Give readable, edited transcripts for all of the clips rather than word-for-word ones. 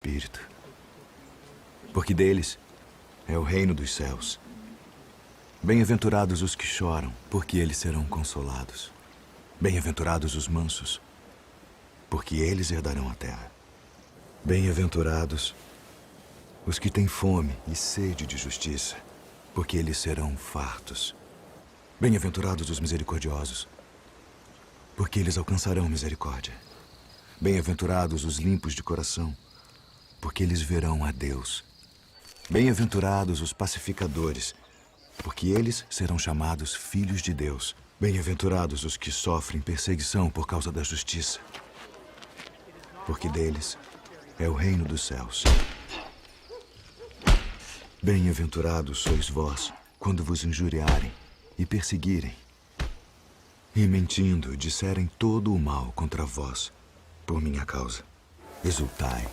Espírito, porque deles é o reino dos céus. Bem-aventurados os que choram, porque eles serão consolados. Bem-aventurados os mansos, porque eles herdarão a terra. Bem-aventurados os que têm fome e sede de justiça, porque eles serão fartos. Bem-aventurados os misericordiosos, porque eles alcançarão misericórdia. Bem-aventurados os limpos de coração, porque eles verão a Deus. Bem-aventurados os pacificadores, porque eles serão chamados filhos de Deus. Bem-aventurados os que sofrem perseguição por causa da justiça, porque deles é o reino dos céus. Bem-aventurados sois vós, quando vos injuriarem e perseguirem, e mentindo disserem todo o mal contra vós, por minha causa. Exultai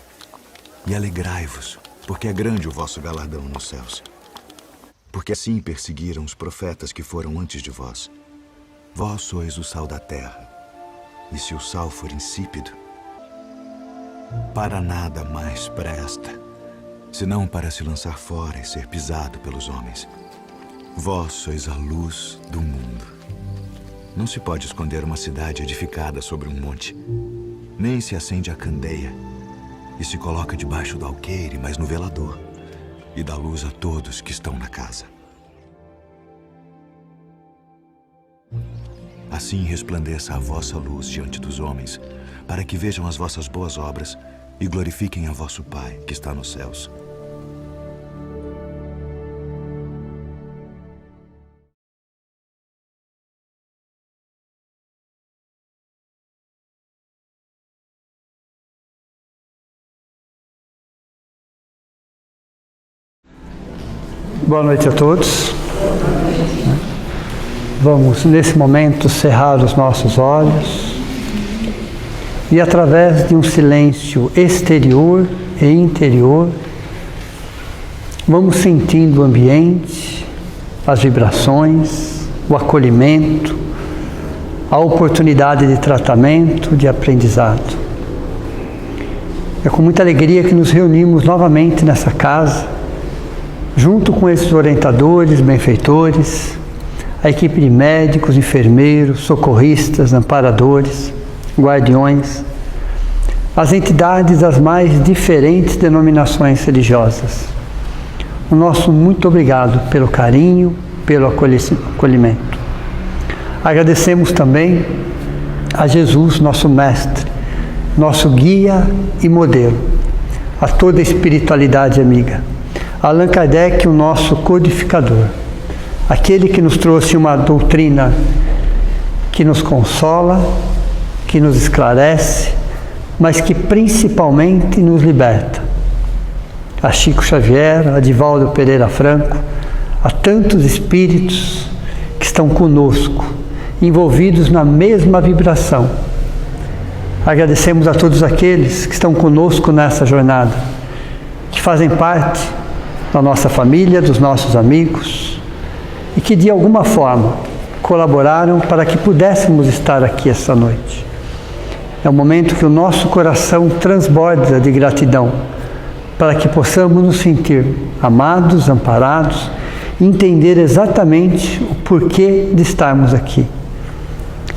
e alegrai-vos, porque é grande o vosso galardão nos céus. Porque assim perseguiram os profetas que foram antes de vós. Vós sois o sal da terra, e se o sal for insípido, para nada mais presta, senão para se lançar fora e ser pisado pelos homens. Vós sois a luz do mundo. Não se pode esconder uma cidade edificada sobre um monte, nem se acende a candeia e se coloca debaixo do alqueire, mas no velador, e dá luz a todos que estão na casa. Assim resplandeça a vossa luz diante dos homens, para que vejam as vossas boas obras e glorifiquem a vosso Pai que está nos céus. Boa noite a todos. Vamos, nesse momento, cerrar os nossos olhos e, através de um silêncio exterior e interior, vamos sentindo o ambiente, as vibrações, o acolhimento, a oportunidade de tratamento, de aprendizado. É com muita alegria que nos reunimos novamente nessa casa, junto com esses orientadores, benfeitores, a equipe de médicos, enfermeiros, socorristas, amparadores, guardiões, as entidades das mais diferentes denominações religiosas. O nosso muito obrigado pelo carinho, pelo acolhimento. Agradecemos também a Jesus, nosso mestre, nosso guia e modelo, a toda a espiritualidade amiga. Allan Kardec, o nosso codificador, aquele que nos trouxe uma doutrina que nos consola, que nos esclarece, mas que principalmente nos liberta. A Chico Xavier, a Divaldo Pereira Franco, a tantos espíritos que estão conosco, envolvidos na mesma vibração. Agradecemos a todos aqueles que estão conosco nessa jornada, que fazem parte da nossa família, dos nossos amigos, e que de alguma forma colaboraram para que pudéssemos estar aqui esta noite. É um momento que o nosso coração transborda de gratidão, para que possamos nos sentir amados, amparados, e entender exatamente o porquê de estarmos aqui.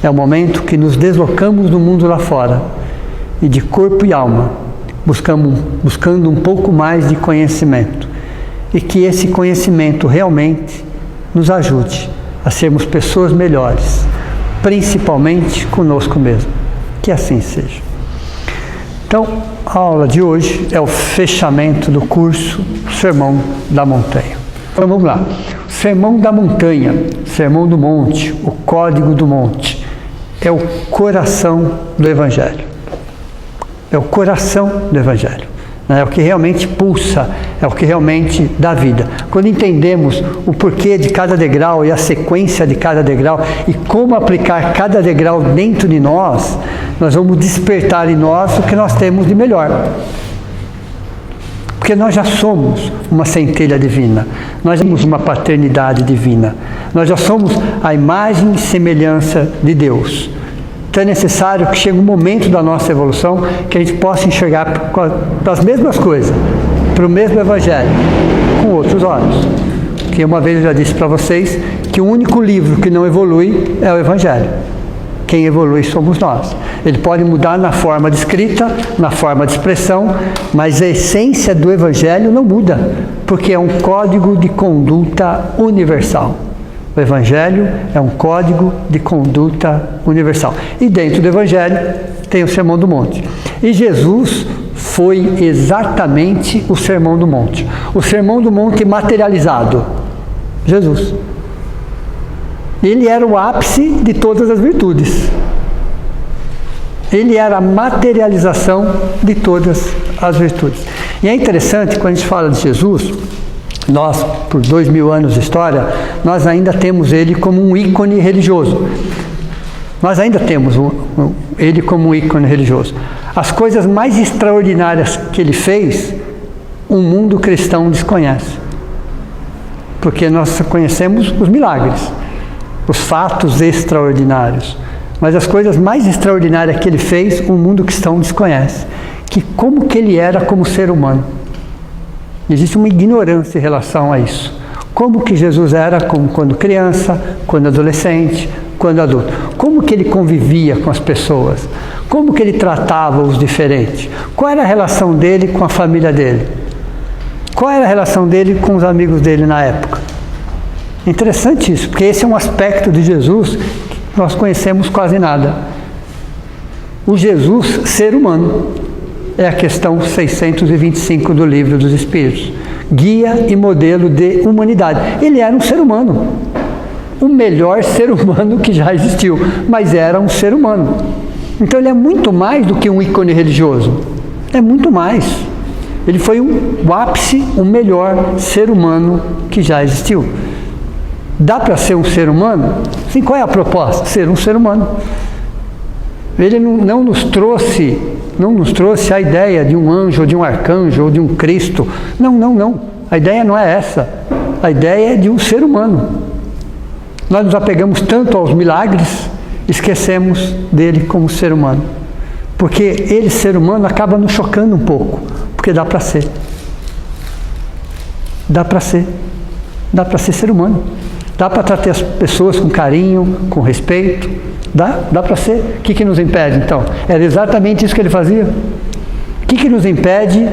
É um momento que nos deslocamos do mundo lá fora, e de corpo e alma, buscando um pouco mais de conhecimento, e que esse conhecimento realmente nos ajude a sermos pessoas melhores, principalmente conosco mesmo. Que assim seja. Então, a aula de hoje é o fechamento do curso Sermão da Montanha. Então vamos lá. Sermão da Montanha, Sermão do Monte, o Código do Monte, é o coração do Evangelho. É o coração do Evangelho. É o que realmente pulsa, é o que realmente dá vida. Quando entendemos o porquê de cada degrau e a sequência de cada degrau e como aplicar cada degrau dentro de nós, nós vamos despertar em nós o que nós temos de melhor. Porque nós já somos uma centelha divina, nós somos uma paternidade divina, nós já somos a imagem e semelhança de Deus. Então é necessário que chegue um momento da nossa evolução que a gente possa enxergar as mesmas coisas, para o mesmo Evangelho, com outros olhos. Porque uma vez eu já disse para vocês que o único livro que não evolui é o Evangelho. Quem evolui somos nós. Ele pode mudar na forma de escrita, na forma de expressão, mas a essência do Evangelho não muda, porque é um código de conduta universal. O Evangelho é um código de conduta universal. E dentro do Evangelho tem o Sermão do Monte. E Jesus foi exatamente o Sermão do Monte. O Sermão do Monte materializado. Jesus. Ele era o ápice de todas as virtudes. Ele era a materialização de todas as virtudes. E é interessante, quando a gente fala de Jesus, nós, por 2000 anos de história, nós ainda temos ele como um ícone religioso. Nós ainda temos ele como um ícone religioso. As coisas mais extraordinárias que ele fez, o mundo cristão desconhece. Porque nós conhecemos os milagres, os fatos extraordinários. Mas as coisas mais extraordinárias que ele fez, o mundo cristão desconhece. Que como que ele era como ser humano. Existe uma ignorância em relação a isso. Como que Jesus era quando criança, quando adolescente, quando adulto. Como que ele convivia com as pessoas. Como que ele tratava os diferentes. Qual era a relação dele com a família dele. Qual era a relação dele com os amigos dele na época. Interessante isso, porque esse é um aspecto de Jesus que nós conhecemos quase nada. O Jesus ser humano é a questão 625 do Livro dos Espíritos. Guia e modelo de humanidade. Ele era um ser humano. O melhor ser humano que já existiu, mas era um ser humano. Então ele é muito mais do que um ícone religioso. É muito mais. Ele foi o ápice, o melhor ser humano que já existiu. Dá para ser um ser humano? Sim, qual é a proposta? Ser um ser humano. Ele não nos trouxe a ideia de um anjo, ou de um arcanjo, ou de um Cristo. Não. A ideia não é essa. A ideia é de um ser humano. Nós nos apegamos tanto aos milagres, esquecemos dele como ser humano. Porque ele, ser humano, acaba nos chocando um pouco. Porque dá para ser. Dá para ser. Dá para ser ser humano. Dá para tratar as pessoas com carinho, com respeito. Dá para ser. O que nos impede, então? Era exatamente isso que ele fazia. O que nos impede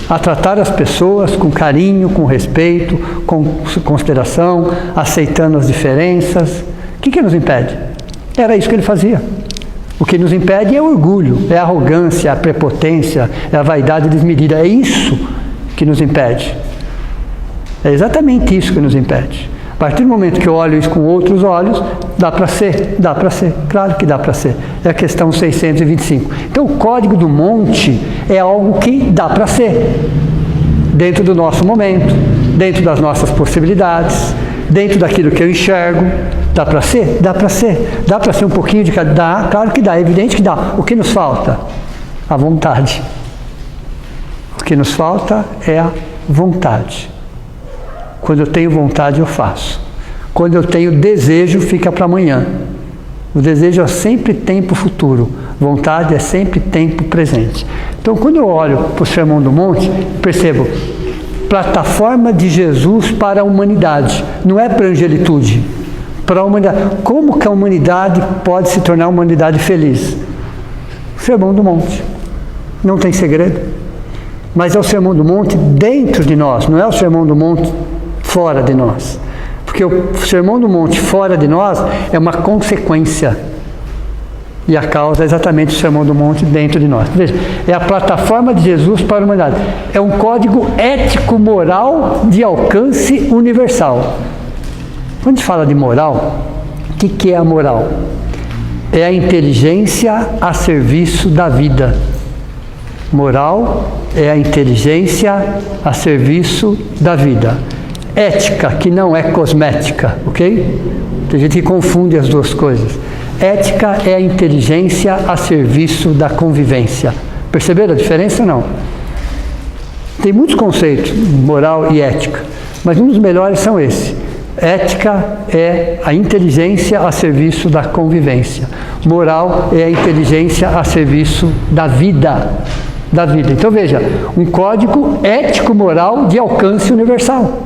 a tratar as pessoas com carinho, com respeito, com consideração, aceitando as diferenças? O que nos impede? Era isso que ele fazia. O que nos impede é o orgulho, é a arrogância, a prepotência, é a vaidade desmedida. É isso que nos impede. É exatamente isso que nos impede. A partir do momento que eu olho isso com outros olhos, dá para ser? Dá para ser. Claro que dá para ser. É a questão 625. Então, o código do monte é algo que dá para ser. Dentro do nosso momento, dentro das nossas possibilidades, dentro daquilo que eu enxergo. Dá para ser? Dá para ser. Dá para ser um pouquinho de cada? Dá, claro que dá. É evidente que dá. O que nos falta? A vontade. O que nos falta é a vontade. Quando eu tenho vontade, eu faço. Quando eu tenho desejo, fica para amanhã. O desejo é sempre tempo futuro. Vontade é sempre tempo presente. Então, quando eu olho para o Sermão do Monte, percebo, plataforma de Jesus para a humanidade. Não é para a angelitude. Para a humanidade. Como que a humanidade pode se tornar uma humanidade feliz? O Sermão do Monte. Não tem segredo. Mas é o Sermão do Monte dentro de nós. Não é o Sermão do Monte fora de nós. Porque o Sermão do Monte fora de nós é uma consequência. E a causa é exatamente o Sermão do Monte dentro de nós. Veja, é a plataforma de Jesus para a humanidade. É um código ético-moral de alcance universal. Quando a gente fala de moral, o que é a moral? É a inteligência a serviço da vida. Moral é a inteligência a serviço da vida. Ética, que não é cosmética, ok? Tem gente que confunde as duas coisas. Ética é a inteligência a serviço da convivência. Perceberam a diferença ou não? Tem muitos conceitos, moral e ética, mas um dos melhores são esses. Ética é a inteligência a serviço da convivência. Moral é a inteligência a serviço da vida. Então veja, um código ético-moral de alcance universal.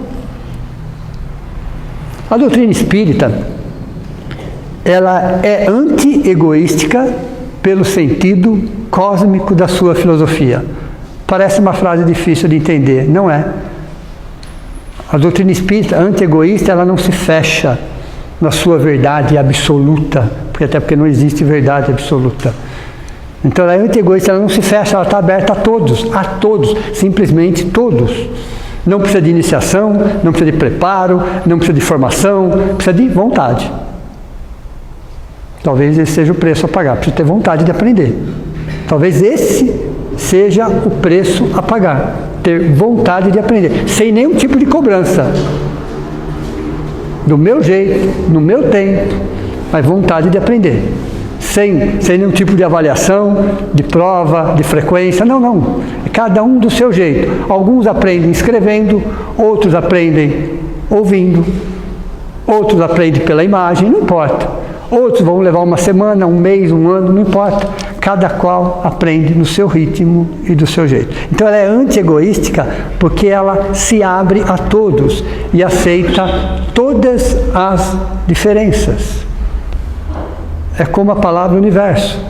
A doutrina espírita, ela é anti-egoística pelo sentido cósmico da sua filosofia. Parece uma frase difícil de entender, não é? A doutrina espírita anti-egoísta, ela não se fecha na sua verdade absoluta, até porque não existe verdade absoluta. Então ela é anti-egoísta, ela não se fecha, ela está aberta a todos, simplesmente todos. Não precisa de iniciação, não precisa de preparo, não precisa de formação, precisa de vontade. Talvez esse seja o preço a pagar, precisa ter vontade de aprender. Talvez esse seja o preço a pagar, ter vontade de aprender, sem nenhum tipo de cobrança. Do meu jeito, no meu tempo, mas vontade de aprender. Sem nenhum tipo de avaliação, de prova, de frequência, não. Cada um do seu jeito. Alguns aprendem escrevendo, outros aprendem ouvindo, outros aprendem pela imagem, não importa. Outros vão levar uma semana, um mês, um ano, não importa. Cada qual aprende no seu ritmo e do seu jeito. Então ela é anti-egoística porque ela se abre a todos e aceita todas as diferenças. É como a palavra universo,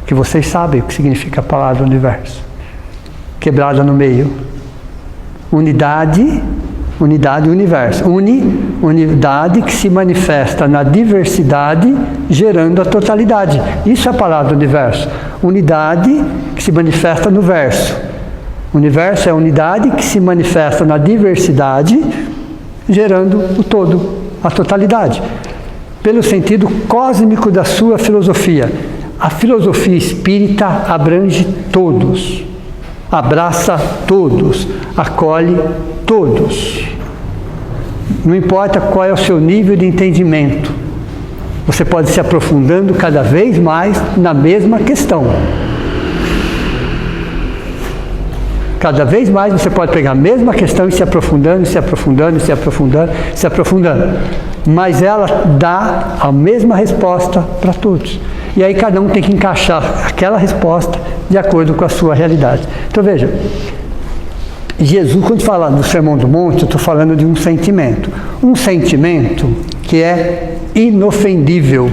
que vocês sabem o que significa a palavra universo. Quebrada no meio. Unidade, universo. Unidade que se manifesta na diversidade, gerando a totalidade. Isso é a palavra universo. Unidade que se manifesta no verso. Universo é a unidade que se manifesta na diversidade, gerando o todo, a totalidade. Pelo sentido cósmico da sua filosofia. A filosofia espírita abrange todos, abraça todos, acolhe todos. Não importa qual é o seu nível de entendimento, você pode se aprofundando cada vez mais na mesma questão. Cada vez mais você pode pegar a mesma questão e se aprofundando, mas ela dá a mesma resposta para todos. E aí cada um tem que encaixar aquela resposta de acordo com a sua realidade. Então veja, Jesus, quando fala no Sermão do Monte, eu estou falando de um sentimento. Um sentimento que é inofendível.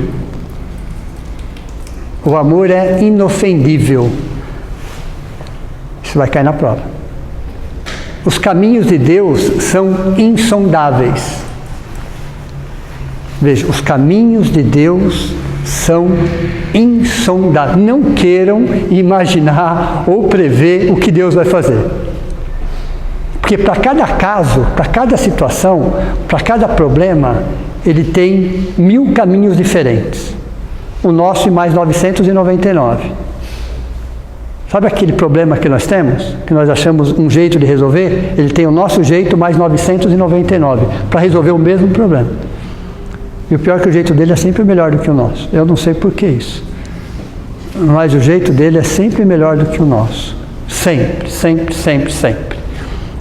O amor é inofendível. Isso vai cair na prova. Os caminhos de Deus são insondáveis. Veja, os caminhos de Deus são insondáveis. Não queiram imaginar ou prever o que Deus vai fazer. Porque para cada caso, para cada situação, para cada problema, Ele tem 1000 caminhos diferentes. O nosso e mais 999. Sabe aquele problema que nós temos? Que nós achamos um jeito de resolver? Ele tem o nosso jeito mais 999 para resolver o mesmo problema. E o pior é que o jeito dele é sempre melhor do que o nosso. Eu não sei por que isso. Mas o jeito dele é sempre melhor do que o nosso. Sempre.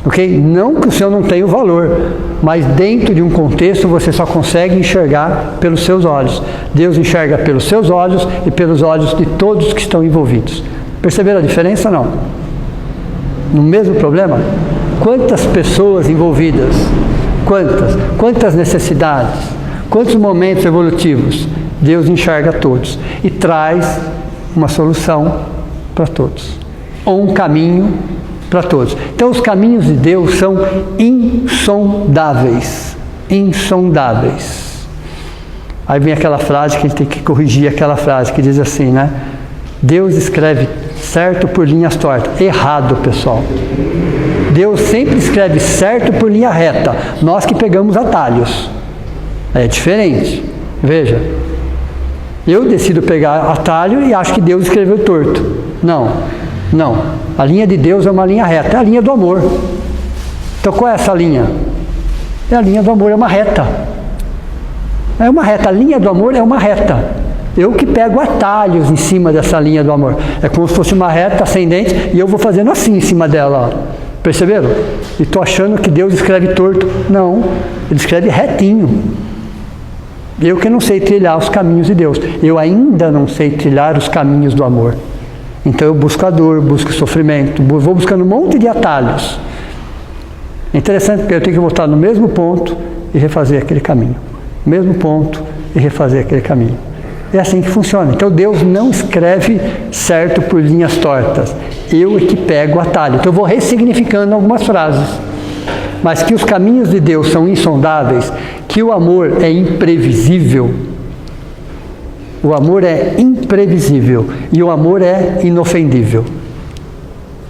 Ok? Não que o seu não tenha o valor, mas dentro de um contexto você só consegue enxergar pelos seus olhos. Deus enxerga pelos seus olhos e pelos olhos de todos que estão envolvidos. Perceberam a diferença ou não? No mesmo problema? Quantas pessoas envolvidas? Quantas necessidades? Quantos momentos evolutivos? Deus enxerga todos e traz uma solução para todos. Ou um caminho para todos. Então os caminhos de Deus são insondáveis. Aí vem aquela frase que a gente tem que corrigir, aquela frase que diz assim, né? Deus escreve certo por linhas tortas. Errado, pessoal. Deus sempre escreve certo por linha reta. Nós que pegamos atalhos. É diferente. Veja. Eu decido pegar atalho e acho que Deus escreveu torto. Não. A linha de Deus é uma linha reta. É a linha do amor. Então qual é essa linha? É a linha do amor, é uma reta. É uma reta. A linha do amor é uma reta. Eu que pego atalhos em cima dessa linha do amor. É como se fosse uma reta ascendente e eu vou fazendo assim em cima dela. Ó. Perceberam? E estou achando que Deus escreve torto. Não, Ele escreve retinho. Eu que não sei trilhar os caminhos de Deus. Eu ainda não sei trilhar os caminhos do amor. Então eu busco a dor, busco o sofrimento, vou buscando um monte de atalhos. É interessante porque eu tenho que voltar no mesmo ponto e refazer aquele caminho. Mesmo ponto e refazer aquele caminho. É assim que funciona. Então Deus não escreve certo por linhas tortas. Eu é que pego o atalho. Então eu vou ressignificando algumas frases. Mas que os caminhos de Deus são insondáveis, que o amor é imprevisível. O amor é imprevisível e o amor é inofendível.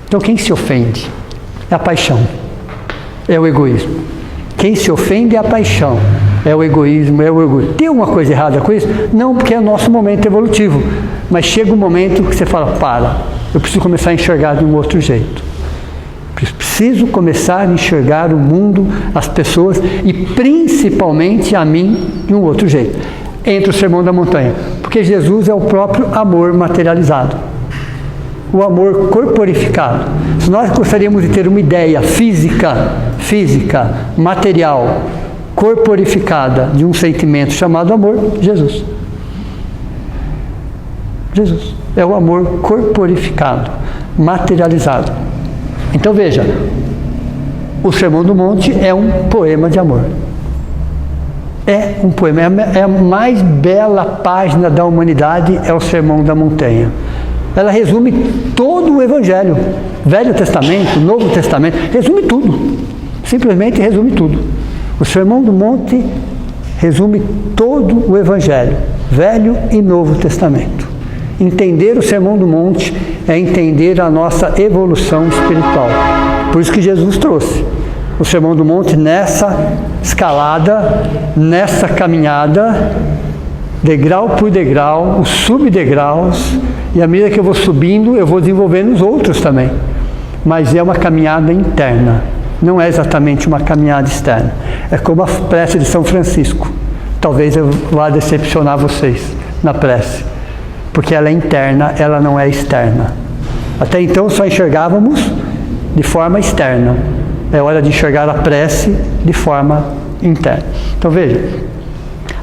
Então quem se ofende é a paixão, é o egoísmo. Quem se ofende é a paixão, é o egoísmo, é o orgulho. Tem alguma coisa errada com isso? Não, porque é o nosso momento evolutivo. Mas chega um momento que você fala, eu preciso começar a enxergar de um outro jeito. Preciso começar a enxergar o mundo, as pessoas e principalmente a mim de um outro jeito. Entra o Sermão da Montanha, porque Jesus é o próprio amor materializado. O amor corporificado. Se nós gostaríamos de ter uma ideia física, material, corporificada de um sentimento chamado amor, Jesus. Jesus é o amor corporificado, materializado. Então veja, o Sermão do Monte é um poema de amor. É um poema, é a mais bela página da humanidade, é o Sermão da Montanha. Ela resume todo o Evangelho, Velho Testamento, Novo Testamento, resume tudo, simplesmente resume tudo. O Sermão do Monte resume todo o Evangelho, Velho e Novo Testamento. Entender o Sermão do Monte é entender a nossa evolução espiritual. Por isso que Jesus trouxe o Sermão do Monte nessa escalada, nessa caminhada, degrau por degrau, os subdegraus, e à medida que eu vou subindo, eu vou desenvolvendo os outros também. Mas é uma caminhada interna, não é exatamente uma caminhada externa. É como a prece de São Francisco. Talvez eu vá decepcionar vocês na prece, porque ela é interna, ela não é externa. Até então só enxergávamos de forma externa. É hora de enxergar a prece de forma interna. Então veja,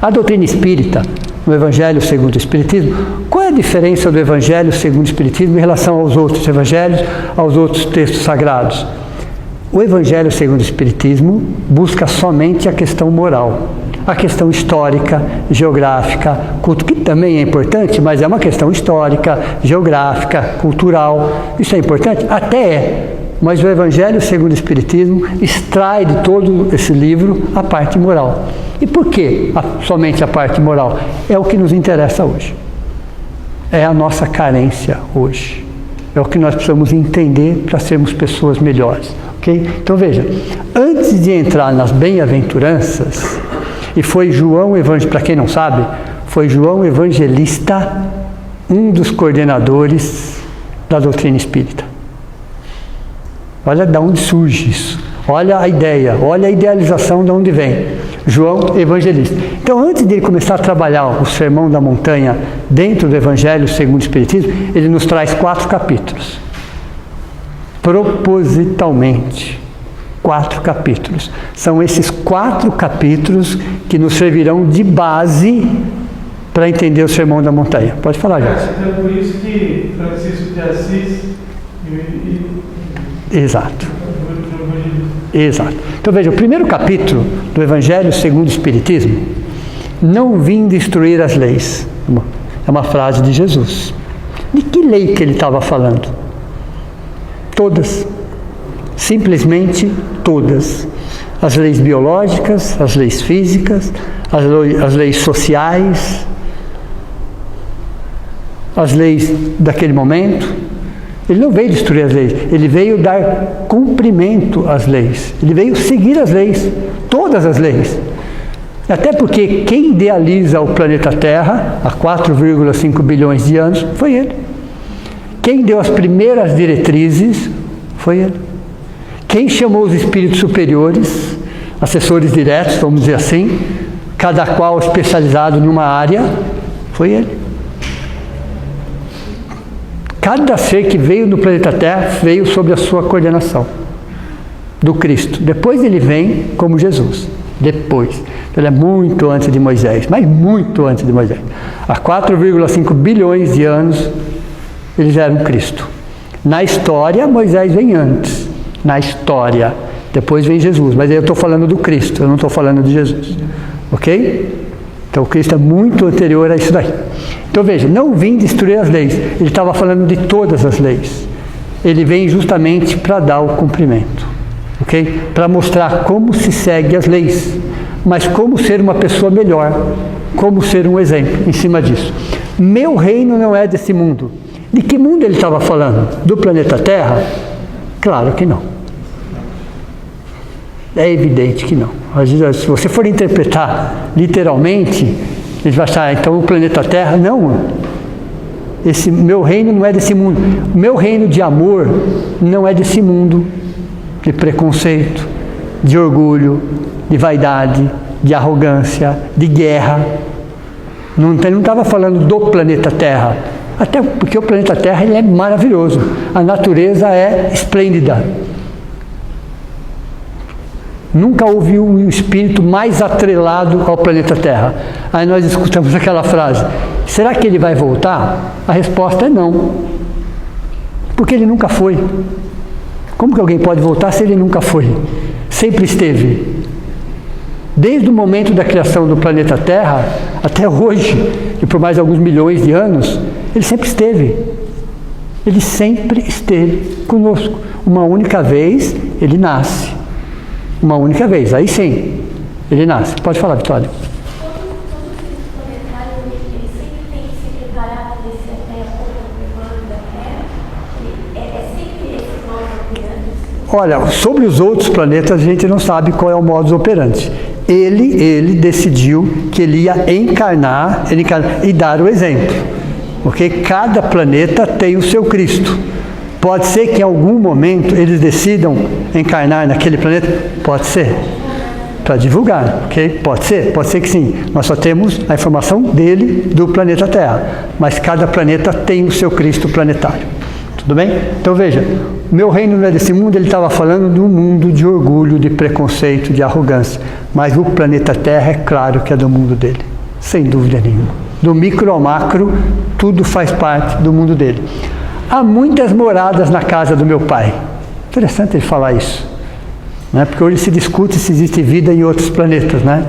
a doutrina espírita, no Evangelho segundo o Espiritismo, qual é a diferença do Evangelho segundo o Espiritismo em relação aos outros evangelhos, aos outros textos sagrados? O Evangelho segundo o Espiritismo busca somente a questão moral, a questão histórica, geográfica, que também é importante, mas é uma questão histórica, geográfica, cultural. Isso é importante? Até é. Mas o Evangelho segundo o Espiritismo extrai de todo esse livro a parte moral. E por que somente a parte moral? É o que nos interessa hoje. É a nossa carência hoje. É o que nós precisamos entender para sermos pessoas melhores. Okay? Então veja, antes de entrar nas bem-aventuranças, e foi João Evangelista, para quem não sabe, foi João Evangelista, um dos coordenadores da doutrina espírita. Olha de onde surge isso. Olha a ideia, olha a idealização de onde vem. João Evangelista. Então, antes de ele começar a trabalhar o Sermão da Montanha dentro do Evangelho segundo o Espiritismo, ele nos traz 4 capítulos. Propositalmente. 4 capítulos. São esses 4 capítulos que nos servirão de base para entender o Sermão da Montanha. Pode falar, Jorge. É por isso que Francisco de Assis Exato. Exato. Então veja, o primeiro capítulo do Evangelho segundo o Espiritismo, não vim destruir as leis. É uma frase de Jesus. De que lei que ele estava falando? Todas. Simplesmente todas. As leis biológicas, as leis físicas, as leis sociais, as leis daquele momento. Ele não veio destruir as leis, ele veio dar cumprimento às leis. Ele veio seguir as leis, todas as leis. Até porque quem idealiza o planeta Terra há 4,5 bilhões de anos foi ele. Quem deu as primeiras diretrizes foi ele. Quem chamou os espíritos superiores, assessores diretos, vamos dizer assim, cada qual especializado numa área, foi ele. Cada ser que veio no planeta Terra veio sob a sua coordenação. do Cristo. Depois ele vem como Jesus. Depois. Ele é muito antes de Moisés, mas muito antes de Moisés. Há 4,5 bilhões de anos eles eram Cristo. Na história, Moisés vem antes. Na história. Depois vem Jesus. Mas aí eu estou falando do Cristo, eu não estou falando de Jesus. Ok? Então o Cristo é muito anterior a isso daí. Então veja, não vim destruir as leis. Ele estava falando de todas as leis. Ele vem justamente para dar o cumprimento. Ok? Para mostrar como se segue as leis. Mas como ser uma pessoa melhor. Como ser um exemplo em cima disso. Meu reino não é desse mundo. De que mundo ele estava falando? Do planeta Terra? Claro que não. É evidente que não. Se você for interpretar literalmente, ele vai achar, então o planeta Terra, não. Esse meu reino não é desse mundo. Meu reino de amor não é desse mundo de preconceito, de orgulho, de vaidade, de arrogância, de guerra. Não estava falando do planeta Terra. Até porque o planeta Terra ele é maravilhoso. A natureza é esplêndida. Nunca houve um espírito mais atrelado ao planeta Terra. Aí nós escutamos aquela frase: será que ele vai voltar? A resposta é não. Porque ele nunca foi. Como que alguém pode voltar se ele nunca foi? Sempre esteve. Desde o momento da criação do planeta Terra até hoje, e por mais alguns milhões de anos, ele sempre esteve. Ele sempre esteve conosco. Uma única vez ele nasce. Uma única vez, aí sim, ele nasce. Pode falar, Vitória. Olha, sobre os outros planetas a gente não sabe qual é o modus operandi. Ele decidiu que ele ia encarnar e dar o exemplo. Porque cada planeta tem o seu Cristo. Pode ser que em algum momento eles decidam encarnar naquele planeta? Pode ser. Para divulgar, ok? Pode ser que sim. Nós só temos a informação dele, do planeta Terra. Mas cada planeta tem o seu Cristo planetário. Tudo bem? Então veja, meu reino não é desse mundo, ele estava falando de um mundo de orgulho, de preconceito, de arrogância. Mas o planeta Terra é claro que é do mundo dele. Sem dúvida nenhuma. Do micro ao macro, tudo faz parte do mundo dele. Há muitas moradas na casa do meu pai. Interessante ele falar isso. Né? Porque hoje se discute se existe vida em outros planetas. Né?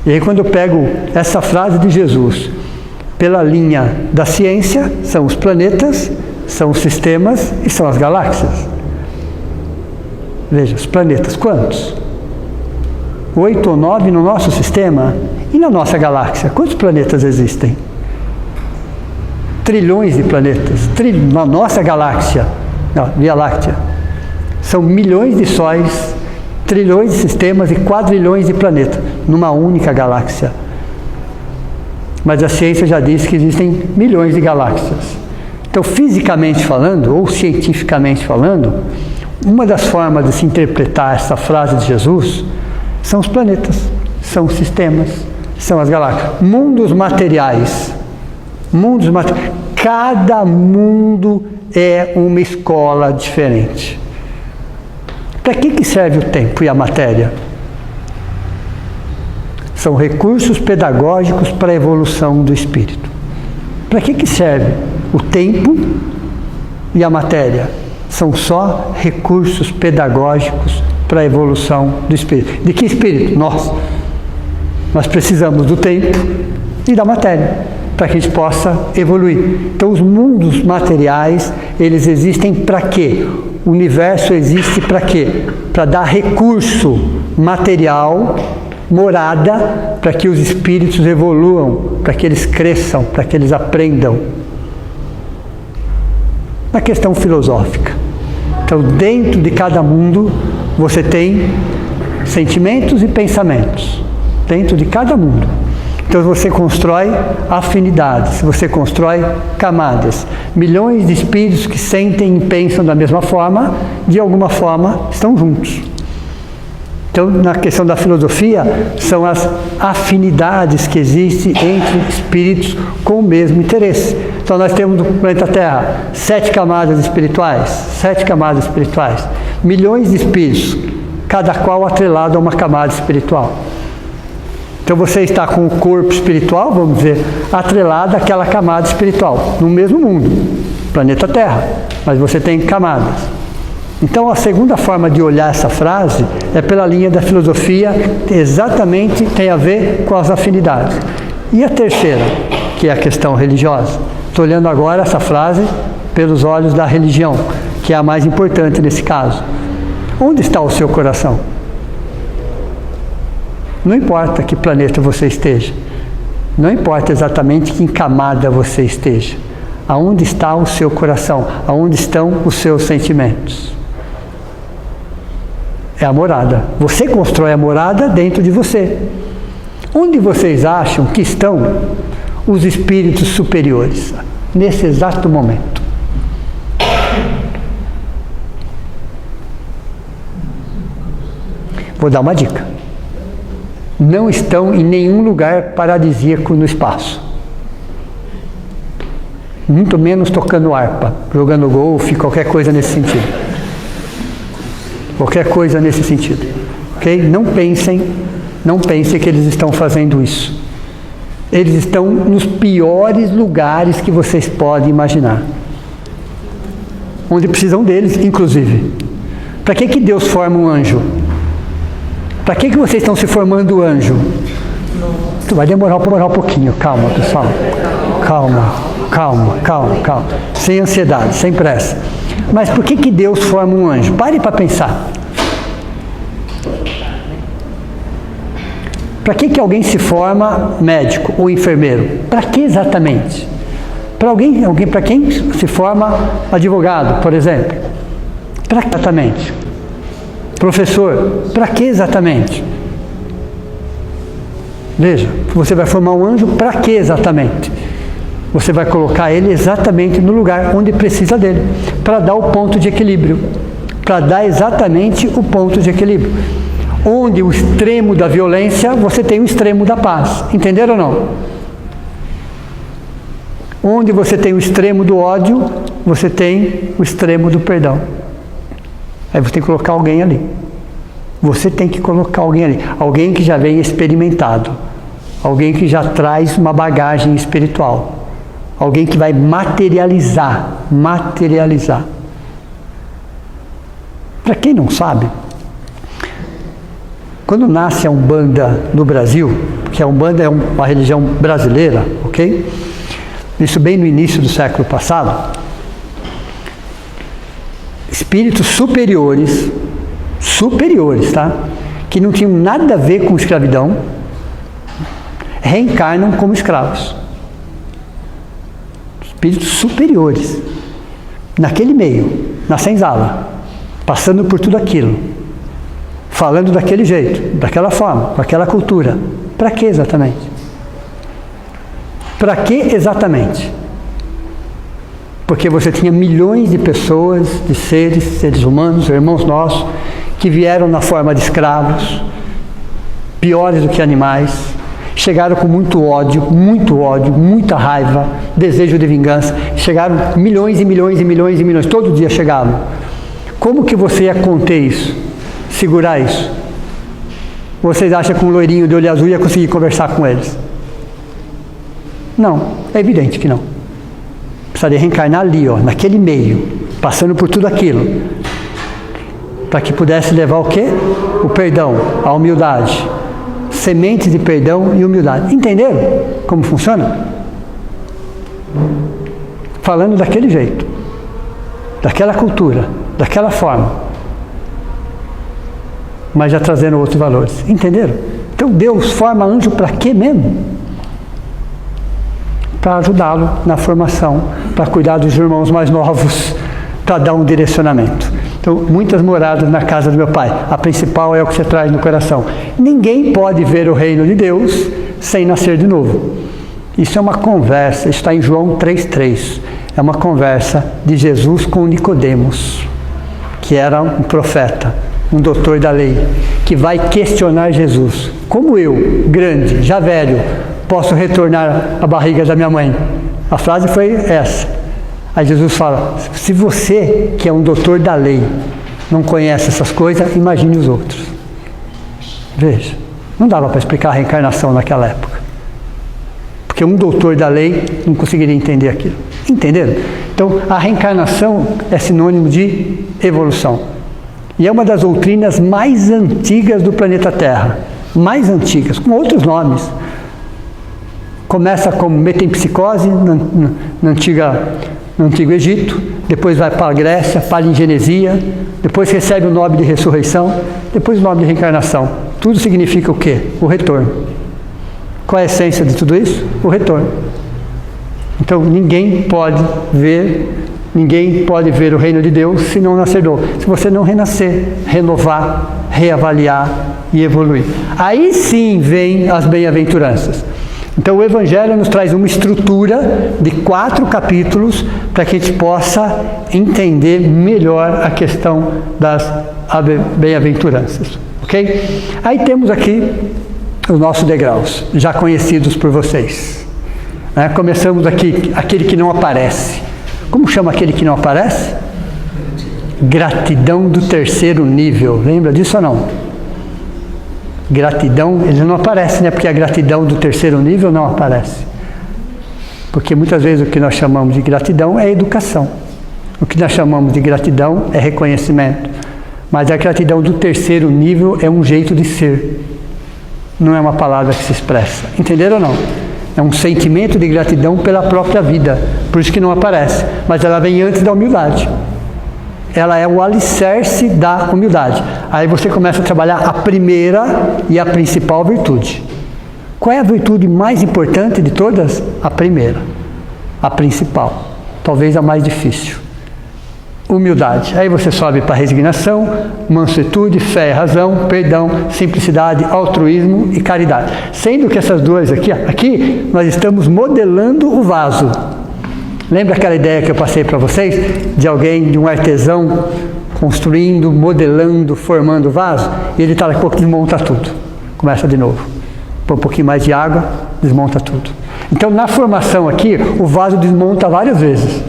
E aí quando eu pego essa frase de Jesus, pela linha da ciência, são os planetas, são os sistemas e são as galáxias. Veja, os planetas, quantos? 8 ou 9 no nosso sistema? E na nossa galáxia, quantos planetas existem? Trilhões de planetas. Na nossa galáxia, Via Láctea, são milhões de sóis, trilhões de sistemas e quadrilhões de planetas, numa única galáxia. Mas a ciência já diz que existem milhões de galáxias. Então, fisicamente falando, ou cientificamente falando, uma das formas de se interpretar essa frase de Jesus são os planetas, são os sistemas, são as galáxias. Mundos materiais. Cada mundo é uma escola diferente. Para que serve o tempo e a matéria? São recursos pedagógicos para a evolução do espírito. Para que serve o tempo e a matéria? São só recursos pedagógicos para a evolução do espírito. De que espírito? Nós precisamos do tempo e da matéria para que a gente possa evoluir. Então, os mundos materiais, eles existem para quê? O universo existe para quê? Para dar recurso material, morada, para que os espíritos evoluam, para que eles cresçam, para que eles aprendam. Na questão filosófica. Então, dentro de cada mundo, você tem sentimentos e pensamentos. Dentro de cada mundo. Então você constrói afinidades, você constrói camadas. Milhões de espíritos que sentem e pensam da mesma forma, de alguma forma estão juntos. Então, na questão da filosofia, são as afinidades que existem entre espíritos com o mesmo interesse. Então nós temos no planeta Terra 7 camadas espirituais, milhões de espíritos cada qual atrelado a uma camada espiritual. Então você está com o corpo espiritual, vamos dizer, atrelado àquela camada espiritual, no mesmo mundo, planeta Terra, mas você tem camadas. Então a segunda forma de olhar essa frase é pela linha da filosofia, exatamente tem a ver com as afinidades. E a terceira, que é a questão religiosa. Estou olhando agora essa frase pelos olhos da religião, que é a mais importante nesse caso. Onde está o seu coração? Não importa que planeta você esteja, não importa exatamente que camada você esteja, aonde está o seu coração, aonde estão os seus sentimentos. É a morada. Você constrói a morada dentro de você. Onde vocês acham que estão os espíritos superiores nesse exato momento? Vou dar uma dica. Não estão em nenhum lugar paradisíaco no espaço. Muito menos tocando harpa, jogando golfe, qualquer coisa nesse sentido. Qualquer coisa nesse sentido. Ok? Não pensem que eles estão fazendo isso. Eles estão nos piores lugares que vocês podem imaginar. Onde precisam deles, inclusive. Para que Deus forma um anjo? Para que vocês estão se formando anjo? Vai demorar um pouquinho. Calma, pessoal. Calma. Sem ansiedade, sem pressa. Mas por que Deus forma um anjo? Pare para pensar. Para que alguém se forma médico ou enfermeiro? Para que exatamente? Para quem se forma advogado, por exemplo? Para que exatamente? Professor, para que exatamente? Veja, você vai formar um anjo para que exatamente? Você vai colocar ele exatamente no lugar onde precisa dele, para dar o ponto de equilíbrio, para dar exatamente o ponto de equilíbrio. Onde o extremo da violência, você tem o extremo da paz. Entenderam ou não? Onde você tem o extremo do ódio, você tem o extremo do perdão. Aí você tem que colocar alguém ali. Você tem que colocar alguém ali. Alguém que já vem experimentado. Alguém que já traz uma bagagem espiritual. Alguém que vai materializar. Para quem não sabe, quando nasce a Umbanda no Brasil, que a Umbanda é uma religião brasileira, ok? Isso bem no início do século passado, espíritos superiores, tá? Que não tinham nada a ver com escravidão, reencarnam como escravos. Espíritos superiores, naquele meio, na senzala, passando por tudo aquilo, falando daquele jeito, daquela forma, com aquela cultura. Para que exatamente? Para que exatamente? Porque você tinha milhões de pessoas, de seres humanos, irmãos nossos, que vieram na forma de escravos, piores do que animais, chegaram com muito ódio, muita raiva, desejo de vingança, chegaram milhões, todo dia chegavam. Como que você ia conter isso? Segurar isso? Vocês acham que um loirinho de olho azul ia conseguir conversar com eles? Não, é evidente que não. Precisaria reencarnar ali, naquele meio, passando por tudo aquilo, para que pudesse levar o quê? O perdão, a humildade, sementes de perdão e humildade. Entenderam como funciona? Falando daquele jeito, daquela cultura, daquela forma, mas já trazendo outros valores. Entenderam? Então Deus forma anjo para quê mesmo? Para ajudá-lo na formação, para cuidar dos irmãos mais novos, para dar um direcionamento. Então, muitas moradas na casa do meu pai. A principal é o que você traz no coração. Ninguém pode ver o reino de Deus sem nascer de novo. Isso é uma conversa, isso está em João 3,3. É uma conversa de Jesus com Nicodemos, que era um profeta, um doutor da lei, que vai questionar Jesus. Como eu, grande, já velho, posso retornar à barriga da minha mãe? A frase foi essa. Aí Jesus fala, se você, que é um doutor da lei, não conhece essas coisas, imagine os outros. Veja, não dava para explicar a reencarnação naquela época. Porque um doutor da lei não conseguiria entender aquilo. Entenderam? Então, a reencarnação é sinônimo de evolução. E é uma das doutrinas mais antigas do planeta Terra. Mais antigas, com outros nomes. Começa como metempsicose no Antigo Egito, depois vai para a Grécia, palingenesia, depois recebe o nome de ressurreição, depois o nome de reencarnação. Tudo significa o quê? O retorno. Qual é a essência de tudo isso? O retorno. Então ninguém pode ver o reino de Deus se não nascer novo. Se você não renascer, renovar, reavaliar e evoluir. Aí sim vem as bem-aventuranças. Então o Evangelho nos traz uma estrutura de 4 capítulos para que a gente possa entender melhor a questão das bem-aventuranças. Ok? Aí temos aqui os nossos degraus, já conhecidos por vocês. Começamos aqui, aquele que não aparece. Como chama aquele que não aparece? Gratidão do 3º nível. Lembra disso ou não? Gratidão, ele não aparece, né? Porque a gratidão do 3º nível não aparece. Porque muitas vezes o que nós chamamos de gratidão é educação. O que nós chamamos de gratidão é reconhecimento. Mas a gratidão do 3º nível é um jeito de ser. Não é uma palavra que se expressa. Entenderam ou não? É um sentimento de gratidão pela própria vida. Por isso que não aparece. Mas ela vem antes da humildade. Ela é o alicerce da humildade. Aí você começa a trabalhar a primeira e a principal virtude. Qual é a virtude mais importante de todas? A primeira. A principal. Talvez a mais difícil. Humildade. Aí você sobe para resignação, mansuetude, fé e razão, perdão, simplicidade, altruísmo e caridade. Sendo que essas duas aqui nós estamos modelando o vaso. Lembra aquela ideia que eu passei para vocês? De alguém, de um artesão, construindo, modelando, formando o vaso? E ele está daqui a pouco, desmonta tudo. Começa de novo. Põe um pouquinho mais de água, desmonta tudo. Então, na formação aqui, o vaso desmonta várias vezes.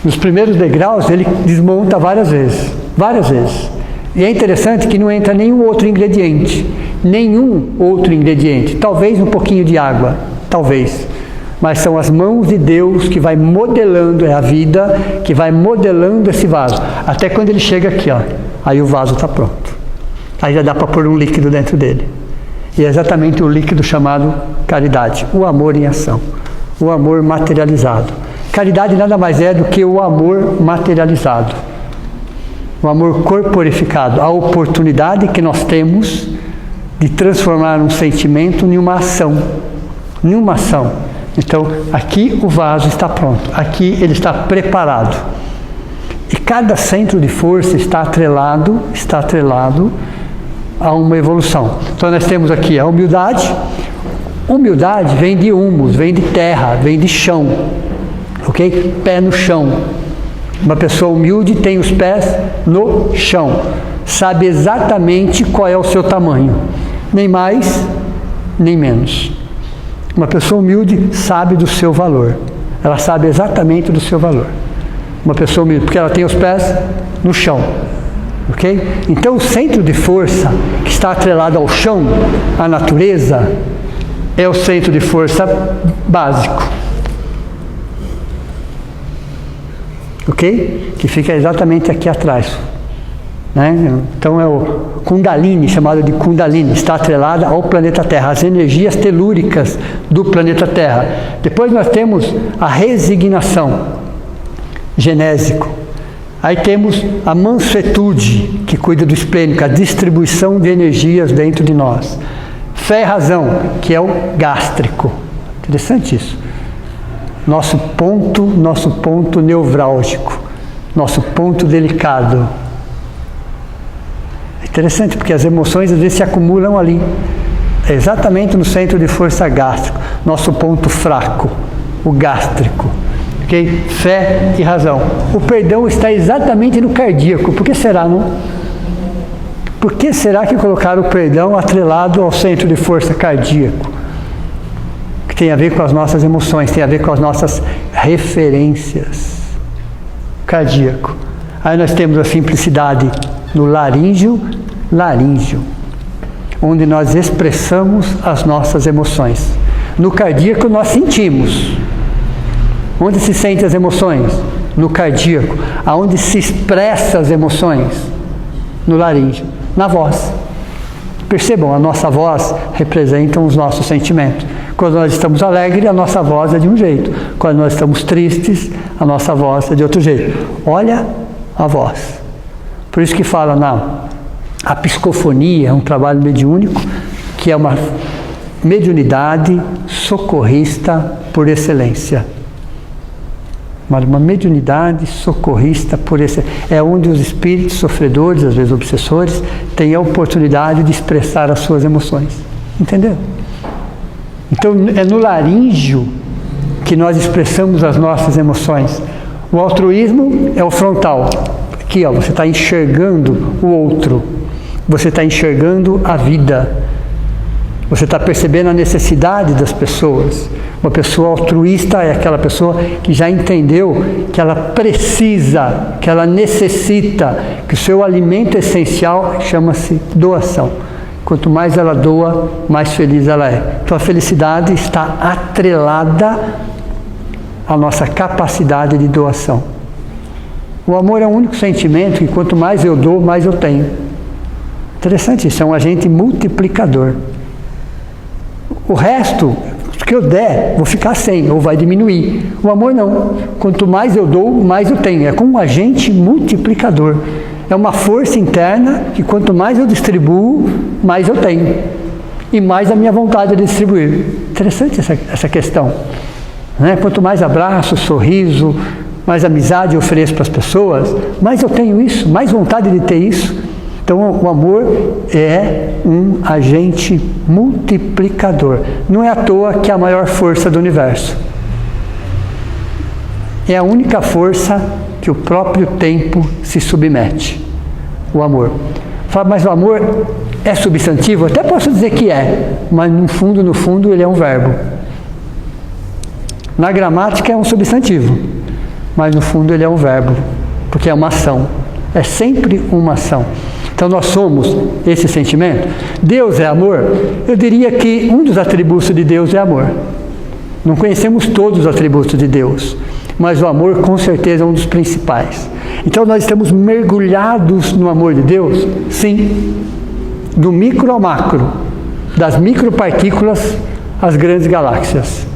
Nos primeiros degraus, ele desmonta várias vezes. Várias vezes. E é interessante que não entra nenhum outro ingrediente. Nenhum outro ingrediente. Talvez um pouquinho de água. Talvez. Mas são as mãos de Deus que vai modelando, é a vida que vai modelando esse vaso. Até quando ele chega aqui, ó. Aí o vaso está pronto. Aí já dá para pôr um líquido dentro dele. E é exatamente o líquido chamado caridade. O amor em ação. O amor materializado. Caridade nada mais é do que o amor materializado. O amor corporificado. A oportunidade que nós temos de transformar um sentimento em uma ação. Em uma ação. Então, aqui o vaso está pronto. Aqui ele está preparado. E cada centro de força está atrelado a uma evolução. Então, nós temos aqui a humildade. Humildade vem de humus, vem de terra, vem de chão. Ok? Pé no chão. Uma pessoa humilde tem os pés no chão. Sabe exatamente qual é o seu tamanho. Nem mais, nem menos. Uma pessoa humilde sabe do seu valor. Ela sabe exatamente do seu valor. Uma pessoa humilde, porque ela tem os pés no chão. Ok? Então o centro de força que está atrelado ao chão, à natureza, é o centro de força básico. Ok? Que fica exatamente aqui atrás. Né? Então é o Kundalini, chamado de Kundalini, está atrelada ao planeta Terra, as energias telúricas do planeta Terra. Depois nós temos a resignação, genésico. Aí temos a mansuetude, que cuida do esplênico, a distribuição de energias dentro de nós. Fé e razão, que é o gástrico. Interessante isso. Nosso ponto nevrálgico, nosso ponto delicado. É interessante, porque as emoções às vezes se acumulam ali. É exatamente no centro de força gástrico, nosso ponto fraco, o gástrico. Okay? Fé e razão. O perdão está exatamente no cardíaco. Por que será, não? Por que será que colocaram o perdão atrelado ao centro de força cardíaco? Que tem a ver com as nossas emoções, tem a ver com as nossas referências. Cardíaco. Aí nós temos a simplicidade no laríngeo, onde nós expressamos as nossas emoções. No cardíaco nós sentimos. Onde se sentem as emoções? No cardíaco. Aonde se expressam as emoções? No laríngeo, na voz. Percebam, a nossa voz representa os nossos sentimentos. Quando nós estamos alegres, a nossa voz é de um jeito. Quando nós estamos tristes, a nossa voz é de outro jeito. Olha a voz. Por isso que fala a psicofonia, é um trabalho mediúnico, que é uma mediunidade socorrista por excelência. Uma mediunidade socorrista por excelência. É onde os espíritos sofredores, às vezes obsessores, têm a oportunidade de expressar as suas emoções. Entendeu? Então é no laríngeo que nós expressamos as nossas emoções. O altruísmo é o frontal. Aqui, ó, você está enxergando o outro. Você está enxergando a vida. Você está percebendo a necessidade das pessoas. Uma pessoa altruísta é aquela pessoa que já entendeu que ela precisa, que ela necessita, que o seu alimento essencial chama-se doação. Quanto mais ela doa, mais feliz ela é. Então a felicidade está atrelada à nossa capacidade de doação. O amor é o único sentimento que quanto mais eu dou, mais eu tenho. Interessante, isso é um agente multiplicador. O resto, que eu der, vou ficar sem, ou vai diminuir. O amor não. Quanto mais eu dou, mais eu tenho. É como um agente multiplicador. É uma força interna que quanto mais eu distribuo, mais eu tenho. E mais a minha vontade de distribuir. Interessante essa questão. Né? Quanto mais abraço, sorriso, mais amizade eu ofereço para as pessoas, mais eu tenho isso, mais vontade de ter isso. Então o amor é um agente multiplicador. Não é à toa que é a maior força do universo. É a única força que o próprio tempo se submete. O amor. Fala, mas o amor é substantivo? Até posso dizer que é, mas no fundo ele é um verbo. Na gramática é um substantivo, mas no fundo ele é um verbo, porque é uma ação. É sempre uma ação. Então nós somos esse sentimento. Deus é amor? Eu diria que um dos atributos de Deus é amor. Não conhecemos todos os atributos de Deus, mas o amor com certeza é um dos principais. Então nós estamos mergulhados no amor de Deus? Sim. Do micro ao macro, das micropartículas às grandes galáxias.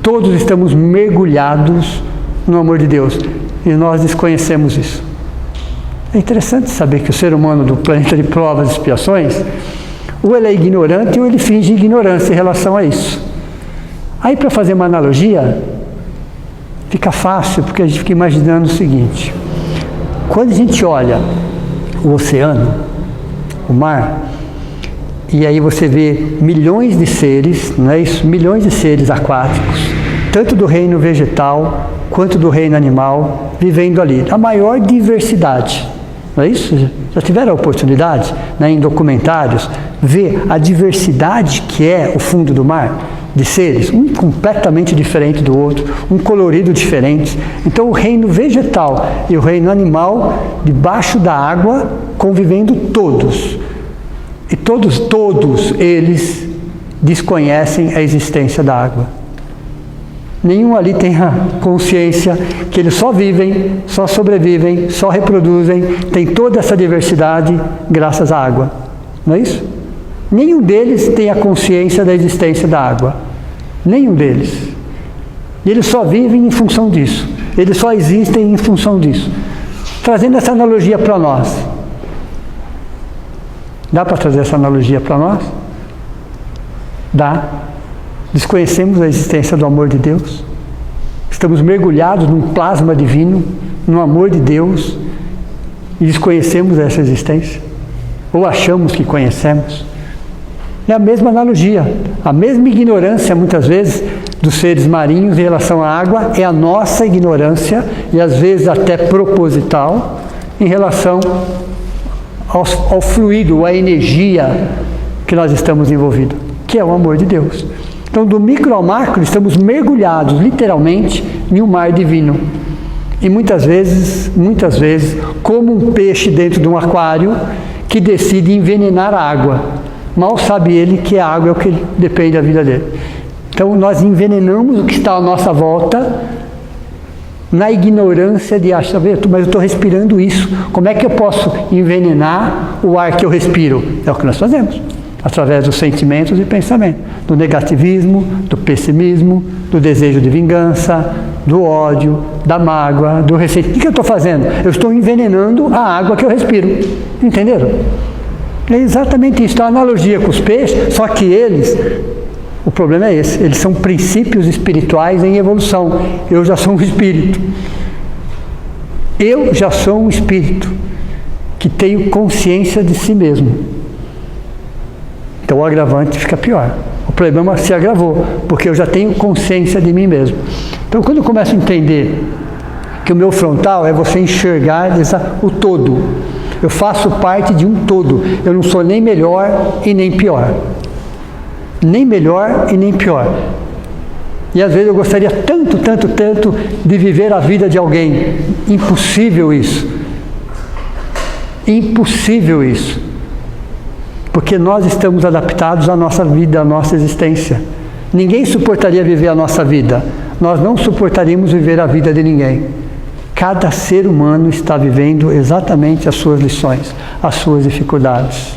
Todos estamos mergulhados no amor de Deus e nós desconhecemos isso. É interessante saber que o ser humano do planeta de provas e expiações, ou ele é ignorante ou ele finge ignorância em relação a isso. Aí, para fazer uma analogia, fica fácil, porque a gente fica imaginando o seguinte: quando a gente olha o oceano, o mar, e aí você vê milhões de seres, não é isso? Milhões de seres aquáticos, tanto do reino vegetal quanto do reino animal, vivendo ali. A maior diversidade. Não é isso? Já tiveram a oportunidade, né, em documentários, ver a diversidade que é o fundo do mar, de seres, um completamente diferente do outro, um colorido diferente. Então o reino vegetal e o reino animal, debaixo da água, convivendo todos. E todos eles desconhecem a existência da água. Nenhum ali tem a consciência que eles só vivem, só sobrevivem, só reproduzem, tem toda essa diversidade graças à água. Não é isso? Nenhum deles tem a consciência da existência da água. Nenhum deles. E eles só vivem em função disso. Eles só existem em função disso. Trazendo essa analogia para nós. Dá para trazer essa analogia para nós? Dá. Desconhecemos a existência do amor de Deus. Estamos mergulhados num plasma divino, no amor de Deus, e desconhecemos essa existência. Ou achamos que conhecemos. É a mesma analogia. A mesma ignorância, muitas vezes, dos seres marinhos em relação à água é a nossa ignorância, e às vezes até proposital, em relação ao fluido, à energia que nós estamos envolvidos, que é o amor de Deus. Então, do micro ao macro, estamos mergulhados, literalmente, em um mar divino. E muitas vezes, como um peixe dentro de um aquário que decide envenenar a água. Mal sabe ele que a água é o que depende da vida dele. Então nós envenenamos o que está à nossa volta na ignorância de achar, mas eu estou respirando isso. Como é que eu posso envenenar o ar que eu respiro? É o que nós fazemos. Através dos sentimentos e pensamentos. Do negativismo, do pessimismo, do desejo de vingança, do ódio, da mágoa, do ressentimento. O que eu estou fazendo? Eu estou envenenando a água que eu respiro. Entenderam? É exatamente isso. Então, a analogia com os peixes, só que eles, o problema é esse, eles são princípios espirituais em evolução. Eu já sou um espírito. Eu já sou um espírito que tenho consciência de si mesmo. Então o agravante fica pior. O problema se agravou, porque eu já tenho consciência de mim mesmo. Então quando eu começo a entender que o meu frontal é você enxergar o todo. Eu faço parte de um todo. Eu não sou nem melhor e nem pior. Nem melhor e nem pior. E às vezes eu gostaria tanto de viver a vida de alguém. Impossível isso. Impossível isso. Porque nós estamos adaptados à nossa vida, à nossa existência. Ninguém suportaria viver a nossa vida. Nós não suportaríamos viver a vida de ninguém. Cada ser humano está vivendo exatamente as suas lições, as suas dificuldades,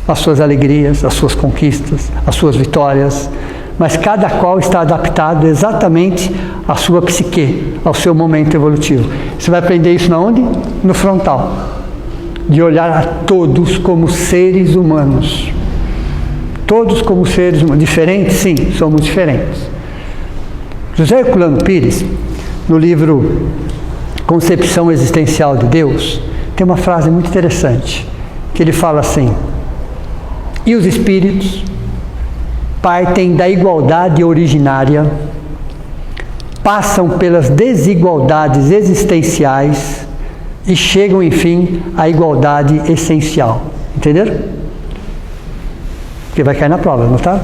as suas alegrias, as suas conquistas, as suas vitórias. Mas cada qual está adaptado exatamente à sua psique, ao seu momento evolutivo. Você vai aprender isso na onde? No frontal. De olhar a todos como seres humanos. Todos como seres humanos. Diferentes? Sim, somos diferentes. José Herculano Pires, no livro Concepção Existencial de Deus, tem uma frase muito interessante, que ele fala assim: e os espíritos partem da igualdade originária, passam pelas desigualdades existenciais e chegam, enfim, à igualdade essencial. Entenderam? Porque vai cair na prova, não tá?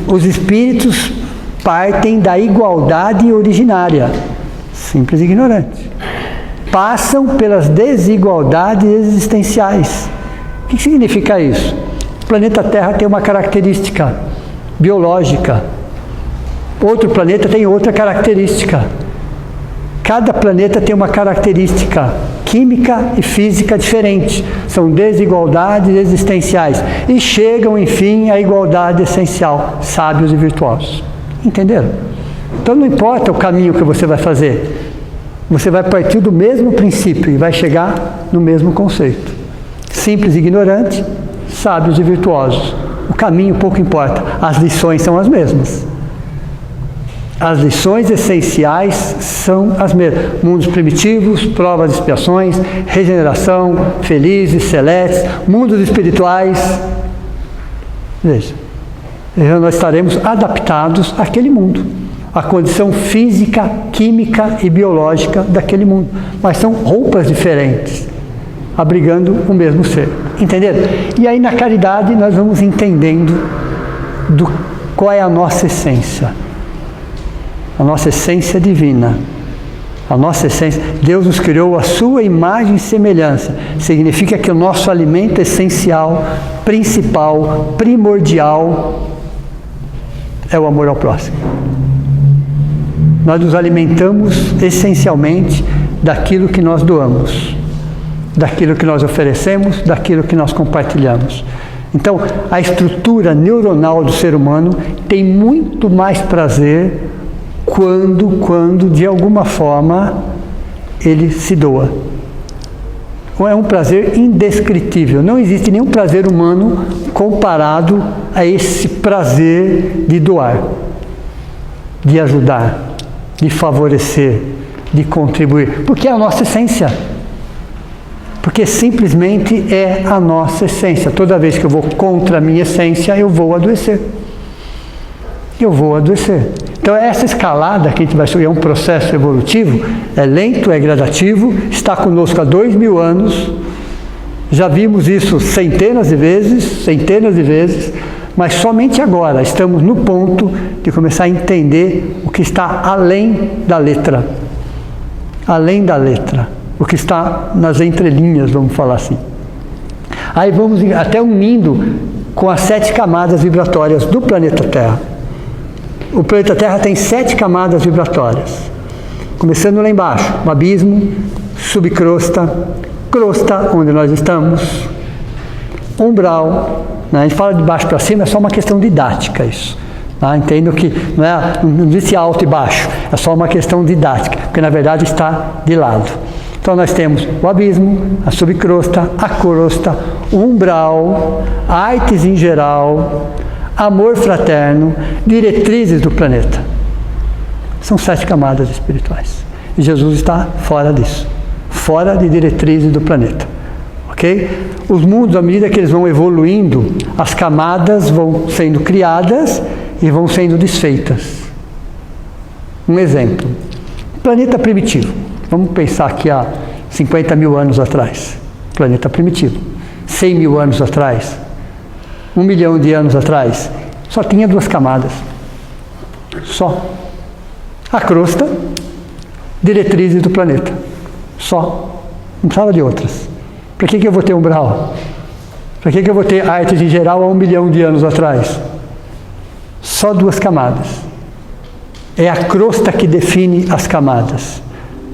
Os espíritos partem da igualdade originária. Simples e ignorante. Passam pelas desigualdades existenciais. O que significa isso? O planeta Terra tem uma característica biológica. Outro planeta tem outra característica. Cada planeta tem uma característica química e física diferente. São desigualdades existenciais. E chegam, enfim, à igualdade essencial, sábios e virtuosos. Entenderam? Então não importa o caminho que você vai fazer. Você vai partir do mesmo princípio e vai chegar no mesmo conceito. Simples e ignorante, sábios e virtuosos. O caminho pouco importa. As lições são as mesmas. As lições essenciais são as mesmas. Mundos primitivos, provas e expiações, regeneração, felizes, celestes, mundos espirituais. Veja, nós estaremos adaptados àquele mundo, à condição física, química e biológica daquele mundo. Mas são roupas diferentes, abrigando o mesmo ser. Entenderam? E aí na caridade nós vamos entendendo qual é a nossa essência. A nossa essência divina. A nossa essência. Deus nos criou a sua imagem e semelhança. Significa que o nosso alimento essencial, principal, primordial, é o amor ao próximo. Nós nos alimentamos essencialmente daquilo que nós doamos, daquilo que nós oferecemos, daquilo que nós compartilhamos. Então, a estrutura neuronal do ser humano tem muito mais prazer quando de alguma forma ele se doa. É um prazer indescritível. Não existe nenhum prazer humano comparado a esse prazer de doar, de ajudar, de favorecer, de contribuir. Porque é a nossa essência. Porque simplesmente é a nossa essência. Toda vez que eu vou contra a minha essência, eu vou adoecer. Eu vou adoecer. Então essa escalada que a gente vai subir é um processo evolutivo, é lento, é gradativo, está conosco há 2000 anos, já vimos isso centenas de vezes, mas somente agora estamos no ponto de começar a entender o que está além da letra, além da letra, o que está nas entrelinhas, vamos falar assim. Aí vamos até unindo com as 7 camadas vibratórias do planeta Terra. O planeta Terra tem 7 camadas vibratórias. Começando lá embaixo, o abismo, subcrosta, crosta, onde nós estamos, umbral, né? A gente fala de baixo para cima, é só uma questão didática isso. Tá? Entendo que não existe alto e baixo, é só uma questão didática, porque na verdade está de lado. Então nós temos o abismo, a subcrosta, a crosta, o umbral, artes em geral, amor fraterno, diretrizes do planeta. São 7 camadas espirituais. E Jesus está fora disso, fora de diretrizes do planeta. Ok? Os mundos, à medida que eles vão evoluindo, as camadas vão sendo criadas e vão sendo desfeitas. Um exemplo. Planeta primitivo. Vamos pensar aqui há 50 mil anos atrás. Planeta primitivo. 100 mil anos atrás. 1 milhão de anos atrás. Só tinha 2 camadas. Só. A crosta, diretrizes do planeta. Só. Não precisava de outras. Para que eu vou ter umbral? Para que eu vou ter artes em geral há 1 milhão de anos atrás? Só 2 camadas. É a crosta que define as camadas.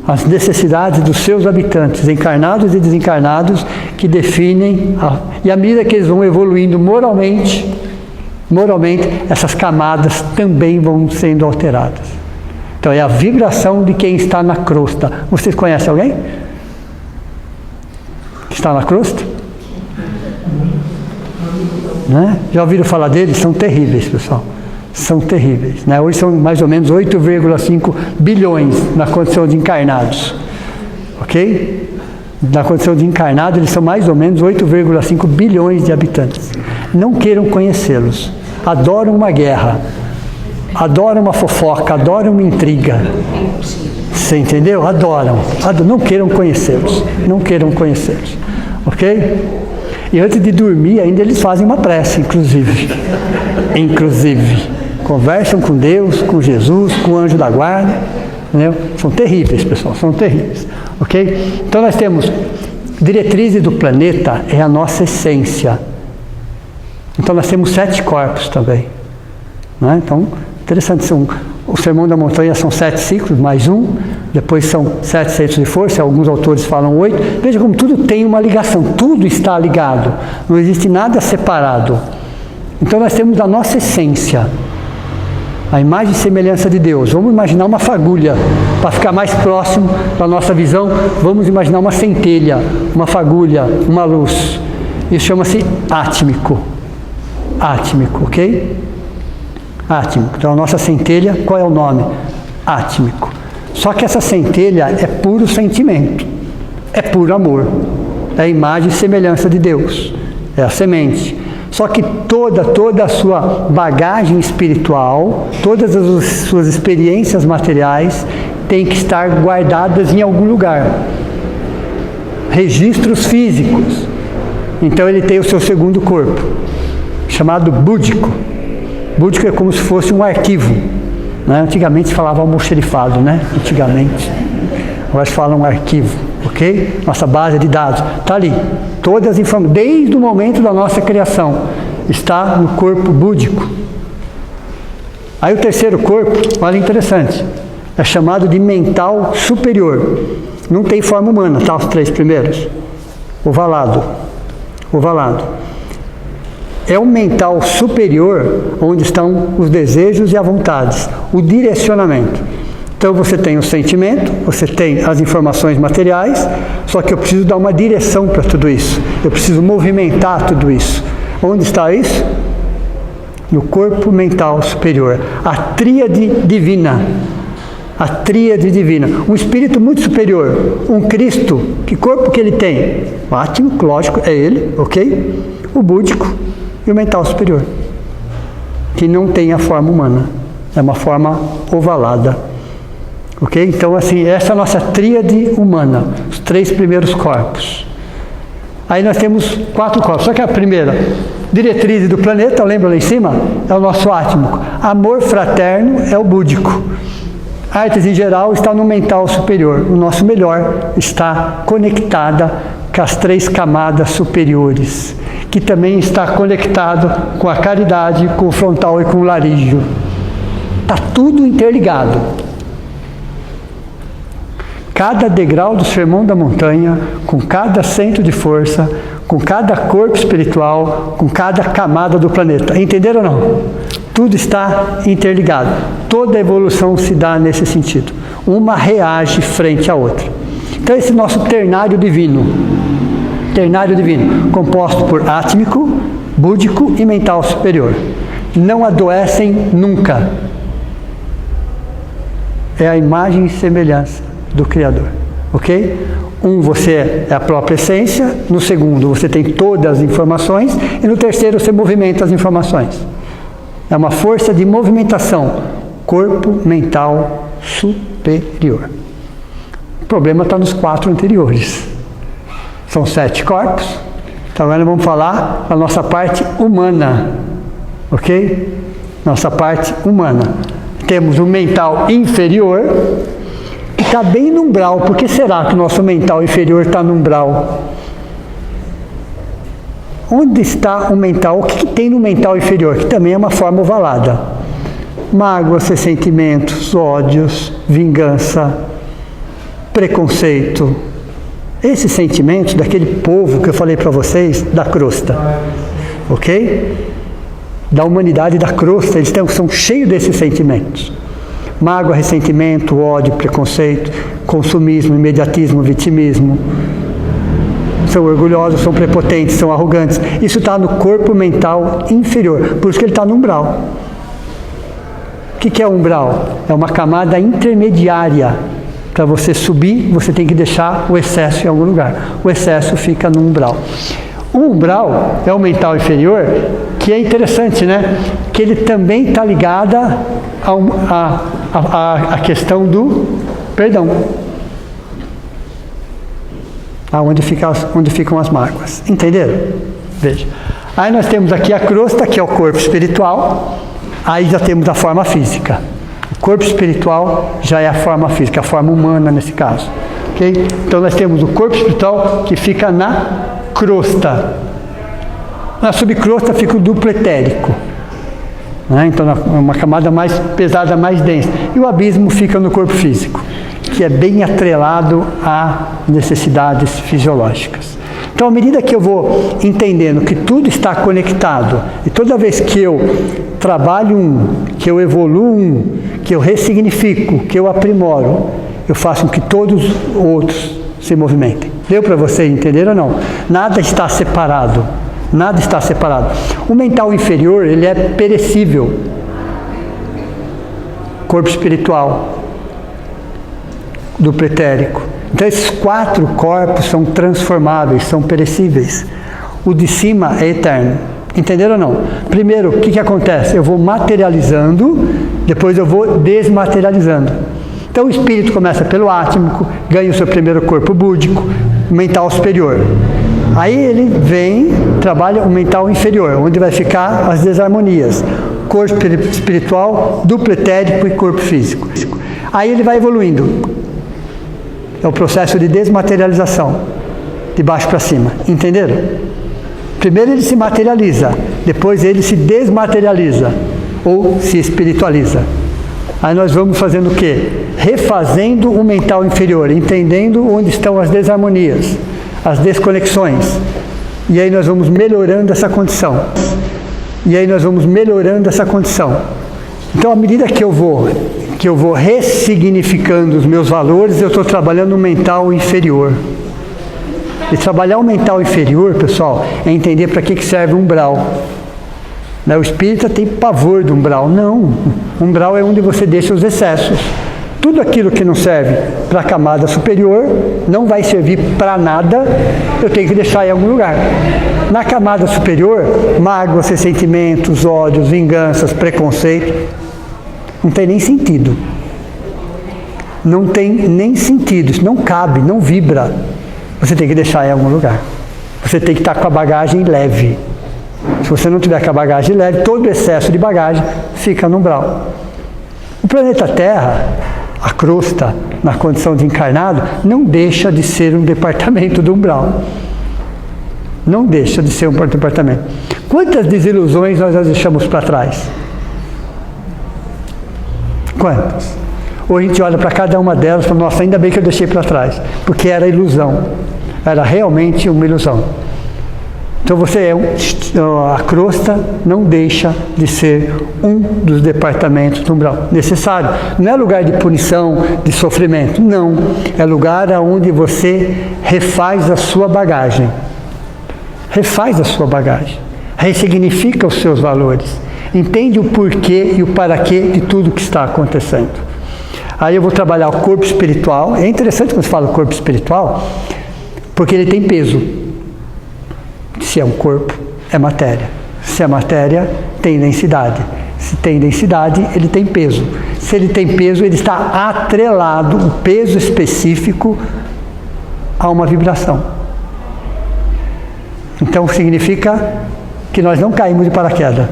As necessidades dos seus habitantes, encarnados e desencarnados, que definem, e à medida que eles vão evoluindo moralmente, essas camadas também vão sendo alteradas. Então é a vibração de quem está na crosta. Vocês conhecem alguém que está na crosta? Né? Já ouviram falar deles? São terríveis, pessoal. São terríveis. Né? Hoje são mais ou menos 8,5 bilhões na condição de encarnados. Ok? Na condição de encarnados, eles são mais ou menos 8,5 bilhões de habitantes. Não queiram conhecê-los. Adoram uma guerra. Adoram uma fofoca. Adoram uma intriga. Você entendeu? Adoram. Não queiram conhecê-los. Não queiram conhecê-los. Ok? E antes de dormir, ainda eles fazem uma prece, inclusive. Conversam com Deus, com Jesus, com o anjo da guarda. Entendeu? São terríveis, pessoal, são terríveis. Ok? Então nós temos diretrizes do planeta, é a nossa essência. Então nós temos 7 corpos também. Né? Então, interessante, o Sermão da Montanha são 7 ciclos, mais um. Depois são 7 centros de força, alguns autores falam 8. Veja como tudo tem uma ligação, tudo está ligado. Não existe nada separado. Então nós temos a nossa essência, a imagem e semelhança de Deus. Vamos imaginar uma fagulha, para ficar mais próximo da nossa visão, vamos imaginar uma centelha, uma fagulha, uma luz. Isso chama-se átmico. Átmico, ok? Átmico. Então a nossa centelha, qual é o nome? Átmico. Só que essa centelha é puro sentimento, é puro amor, é a imagem e semelhança de Deus, é a semente. Só que toda a sua bagagem espiritual, todas as suas experiências materiais têm que estar guardadas em algum lugar. Registros físicos. Então ele tem o seu segundo corpo, chamado búdico. Búdico é como se fosse um arquivo. Né? Antigamente se falava almoxerifado, né? Antigamente. Agora se fala um arquivo, ok? Nossa base de dados está ali. Todas as informações, desde o momento da nossa criação, está no corpo búdico. Aí o terceiro corpo, olha interessante, é chamado de mental superior. Não tem forma humana, tá? Os 3 primeiros. Ovalado. É o mental superior, onde estão os desejos e as vontades, o direcionamento. Então você tem o sentimento, você tem as informações materiais, só que eu preciso dar uma direção para tudo isso. Eu preciso movimentar tudo isso. Onde está isso? No corpo mental superior. A tríade divina. A tríade divina. Um espírito muito superior. Um Cristo. Que corpo que ele tem? O átmico, lógico, é ele, ok? O búdico e o mental superior. Que não tem a forma humana. É uma forma ovalada. Ok? Então, assim, essa é a nossa tríade humana. Os 3 primeiros corpos. Aí nós temos 4 corpos. Só que a primeira, diretriz do planeta, lembra lá em cima? É o nosso átmico. Amor fraterno é o búdico. artes em geral está no mental superior. O nosso melhor está conectada com as 3 camadas superiores, que também está conectado com a caridade, com o frontal e com o larígeo. Está tudo interligado. Cada degrau do sermão da montanha, com cada centro de força, com cada corpo espiritual, com cada camada do planeta. Entenderam ou não? Tudo está interligado. Toda a evolução se dá nesse sentido. Uma reage frente à outra. Então esse nosso ternário divino, composto por átmico, búdico e mental superior, não adoecem nunca. É a imagem e semelhança do Criador, ok? Você é a própria essência, no segundo você tem todas as informações e no terceiro você movimenta as informações. É uma força de movimentação, corpo mental superior. O problema está nos 4 anteriores. São 7 corpos. Então agora vamos falar da nossa parte humana, ok? Nossa parte humana. Temos o mental inferior, que está bem no umbral. Por que será que o nosso mental inferior está no umbral? Onde está o mental? O que tem no mental inferior? Que também é uma forma ovalada. Mágoas, ressentimentos, ódios, vingança, preconceito. Esses sentimentos daquele povo que eu falei para vocês, da crosta. Ok? Da humanidade da crosta, eles são cheios desses sentimentos. Mágoa, ressentimento, ódio, preconceito, consumismo, imediatismo, vitimismo. São orgulhosos, são prepotentes, são arrogantes. Isso está no corpo mental inferior. Por isso que ele está no umbral. O que é o umbral? É uma camada intermediária. Para você subir, você tem que deixar o excesso em algum lugar. O excesso fica no umbral. O umbral é o mental inferior, que é interessante, né? Que ele também está ligado à questão do perdão. Onde ficam as mágoas. Entenderam? Veja. Aí nós temos aqui a crosta, que é o corpo espiritual. Aí já temos a forma física. O corpo espiritual já é a forma física, a forma humana nesse caso. Okay? Então nós temos o corpo espiritual que fica na crosta. Na subcrosta fica o duplo etérico. Né? Então é uma camada mais pesada, mais densa. E o abismo fica no corpo físico, que é bem atrelado a necessidades fisiológicas. Então, à medida que eu vou entendendo que tudo está conectado, e toda vez que eu trabalho que eu evoluo que eu ressignifico, que eu aprimoro, eu faço com que todos os outros se movimentem. Deu para você entender ou não? Nada está separado. Nada está separado. O mental inferior, ele é perecível. Corpo espiritual, duplo etérico. Então esses 4 corpos são transformáveis, são perecíveis. O de cima é eterno. Entenderam ou não? Primeiro, o que acontece? Eu vou materializando, depois eu vou desmaterializando. Então o espírito começa pelo átmico, ganha o seu primeiro corpo búdico, mental superior. Aí ele vem, trabalha o mental inferior, onde vai ficar as desarmonias. Corpo espiritual, duplo etérico e corpo físico. Aí ele vai evoluindo. É o processo de desmaterialização, de baixo para cima. Entenderam? Primeiro ele se materializa, depois ele se desmaterializa, ou se espiritualiza. Aí nós vamos fazendo o quê? Refazendo o mental inferior, entendendo onde estão as desarmonias, as desconexões. E aí nós vamos melhorando essa condição. Então, à medida que eu vou ressignificando os meus valores, eu estou trabalhando o mental inferior. E trabalhar o mental inferior, pessoal, é entender para que serve o umbral. O espírita tem pavor do umbral. Não. O umbral é onde você deixa os excessos. Tudo aquilo que não serve para a camada superior, não vai servir para nada, eu tenho que deixar em algum lugar. Na camada superior, mágoas, ressentimentos, ódios, vinganças, preconceito, não tem nem sentido. Não tem nem sentido, isso não cabe, não vibra. Você tem que deixar em algum lugar. Você tem que estar com a bagagem leve. Se você não tiver com a bagagem leve, todo excesso de bagagem fica no umbral. O planeta Terra, a crosta, na condição de encarnado, não deixa de ser um departamento do umbral. Não deixa de ser um departamento. Quantas desilusões nós já deixamos para trás? Quantas? Ou a gente olha para cada uma delas e fala, nossa, ainda bem que eu deixei para trás, porque era ilusão. Era realmente uma ilusão. Então a crosta não deixa de ser um dos departamentos do umbral. Necessário. Não é lugar de punição, de sofrimento. Não. É lugar onde você refaz a sua bagagem. Refaz a sua bagagem. Ressignifica os seus valores. Entende o porquê e o para quê de tudo que está acontecendo. Aí eu vou trabalhar o corpo espiritual. É interessante quando se fala corpo espiritual, porque ele tem peso. Se é um corpo, é matéria. Se é matéria, tem densidade. Se tem densidade, ele tem peso. Se ele tem peso, ele está atrelado, o peso específico, a uma vibração. Então significa que nós não caímos de paraquedas.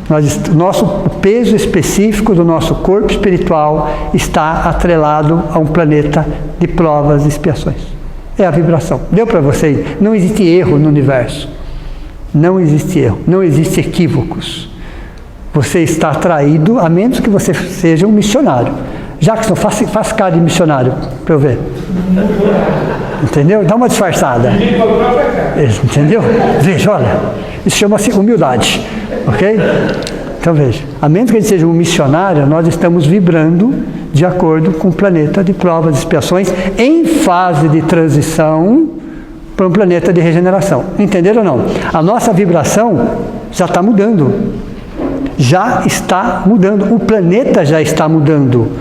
O peso específico do nosso corpo espiritual está atrelado a um planeta de provas e expiações. É a vibração. Deu para vocês? Não existe erro no universo. Não existe erro. Não existe equívocos. Você está atraído, a menos que você seja um missionário. Jackson, faz cara de missionário para eu ver. Entendeu? Dá uma disfarçada. Entendeu? Veja, olha. Isso chama-se humildade. Ok? Então veja. A menos que a gente seja um missionário, nós estamos vibrando de acordo com o planeta de provas e expiações em fase de transição para um planeta de regeneração. Entenderam ou não? A nossa vibração já está mudando. Já está mudando. O planeta já está mudando.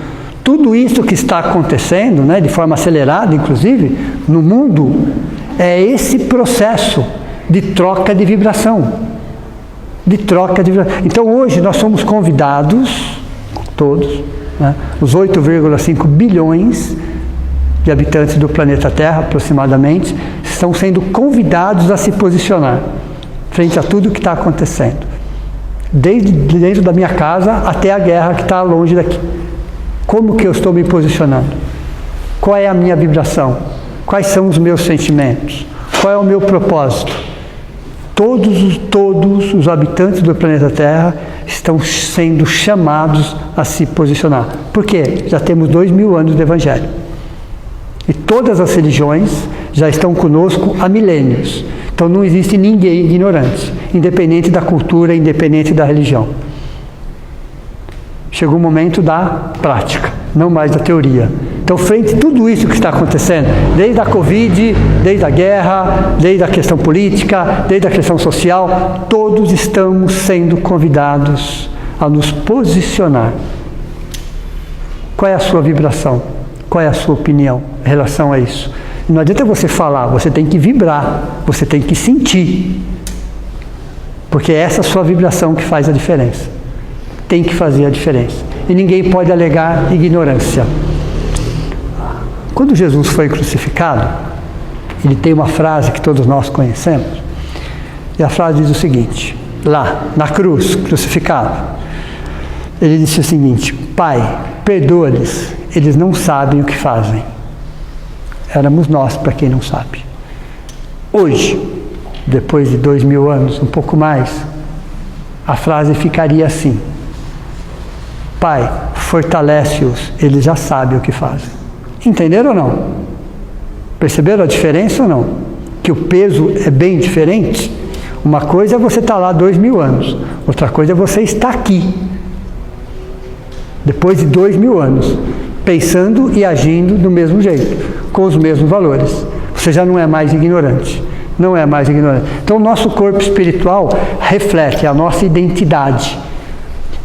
Tudo isso que está acontecendo, né, de forma acelerada, inclusive, no mundo, é esse processo de troca de vibração. De troca de vibração. Então hoje nós somos convidados, todos, né, os 8,5 bilhões de habitantes do planeta Terra, aproximadamente, estão sendo convidados a se posicionar frente a tudo que está acontecendo. Desde dentro da minha casa até a guerra que está longe daqui. Como que eu estou me posicionando? Qual é a minha vibração? Quais são os meus sentimentos? Qual é o meu propósito? Todos os habitantes do planeta Terra estão sendo chamados a se posicionar. Por quê? Já temos 2000 anos de Evangelho. E todas as religiões já estão conosco há milênios. Então não existe ninguém ignorante, independente da cultura, independente da religião. Chegou o momento da prática, não mais da teoria. Então, frente a tudo isso que está acontecendo, desde a Covid, desde a guerra, desde a questão política, desde a questão social, todos estamos sendo convidados a nos posicionar. Qual é a sua vibração? Qual é a sua opinião em relação a isso? Não adianta você falar, você tem que vibrar, você tem que sentir. Porque é essa sua vibração que faz a diferença. Tem que fazer a diferença. E ninguém pode alegar ignorância. Quando Jesus foi crucificado, ele tem uma frase que todos nós conhecemos, e a frase diz o seguinte, lá, na cruz, crucificado, ele disse o seguinte, Pai, perdoa-lhes, eles não sabem o que fazem. Éramos nós, para quem não sabe. Hoje, depois de 2000 anos, um pouco mais, a frase ficaria assim, Pai, fortalece-os, eles já sabem o que fazem. Entenderam ou não? Perceberam a diferença ou não? Que o peso é bem diferente? Uma coisa é você estar lá 2000 anos, outra coisa é você estar aqui, depois de 2000 anos, pensando e agindo do mesmo jeito, com os mesmos valores. Você já não é mais ignorante. Não é mais ignorante. Então, o nosso corpo espiritual reflete a nossa identidade.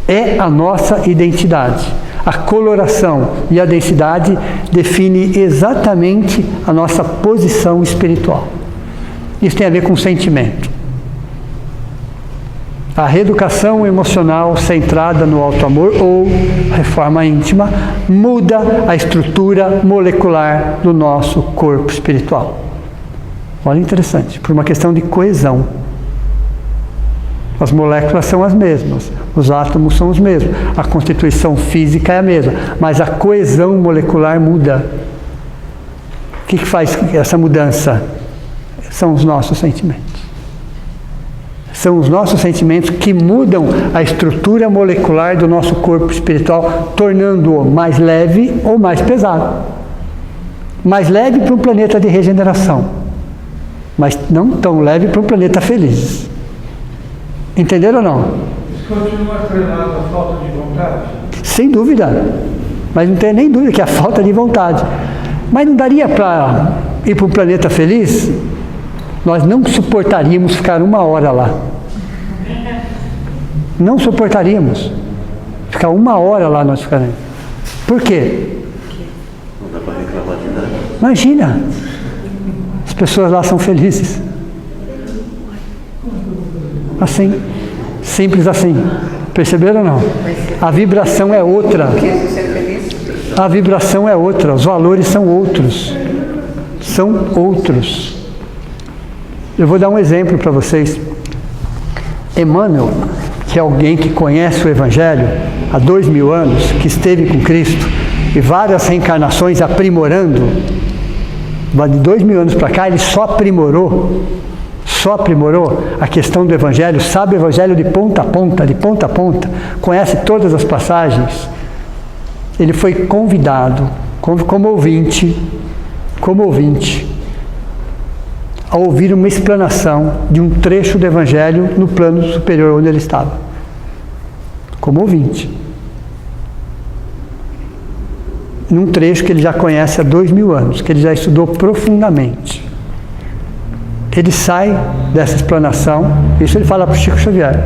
É a nossa identidade. A coloração e a densidade define exatamente a nossa posição espiritual. Isso tem a ver com sentimento. A reeducação emocional centrada no auto-amor ou reforma íntima muda a estrutura molecular do nosso corpo espiritual. Olha, interessante, por uma questão de coesão. As moléculas são as mesmas, os átomos são os mesmos, a constituição física é a mesma, mas a coesão molecular muda. O que faz essa mudança? São os nossos sentimentos. São os nossos sentimentos que mudam a estrutura molecular do nosso corpo espiritual, tornando-o mais leve ou mais pesado. Mais leve para um planeta de regeneração, mas não tão leve para um planeta feliz. Entenderam ou não? Isso continua atrelado à falta de vontade? Sem dúvida, mas não tem nem dúvida que é a falta de vontade. Mas não daria para ir para um planeta feliz? Nós não suportaríamos ficar 1 hora lá. Não suportaríamos. Ficar 1 hora lá nós ficaríamos. Por quê? Não dá para reclamar de nada. Imagina, as pessoas lá são felizes. Assim, simples assim. Perceberam ou não? A vibração é outra. A vibração é outra, os valores são outros. São outros. Eu vou dar um exemplo para vocês. Emmanuel, que é alguém que conhece o Evangelho há 2000 anos, que esteve com Cristo e várias reencarnações aprimorando, de 2000 anos para cá ele só aprimorou a questão do Evangelho, sabe o Evangelho de ponta a ponta, conhece todas as passagens. Ele foi convidado, como ouvinte, a ouvir uma explanação de um trecho do Evangelho no plano superior onde ele estava. Como ouvinte. Num trecho que ele já conhece há 2000 anos, que ele já estudou profundamente. Ele sai dessa explanação, isso ele fala para o Chico Xavier.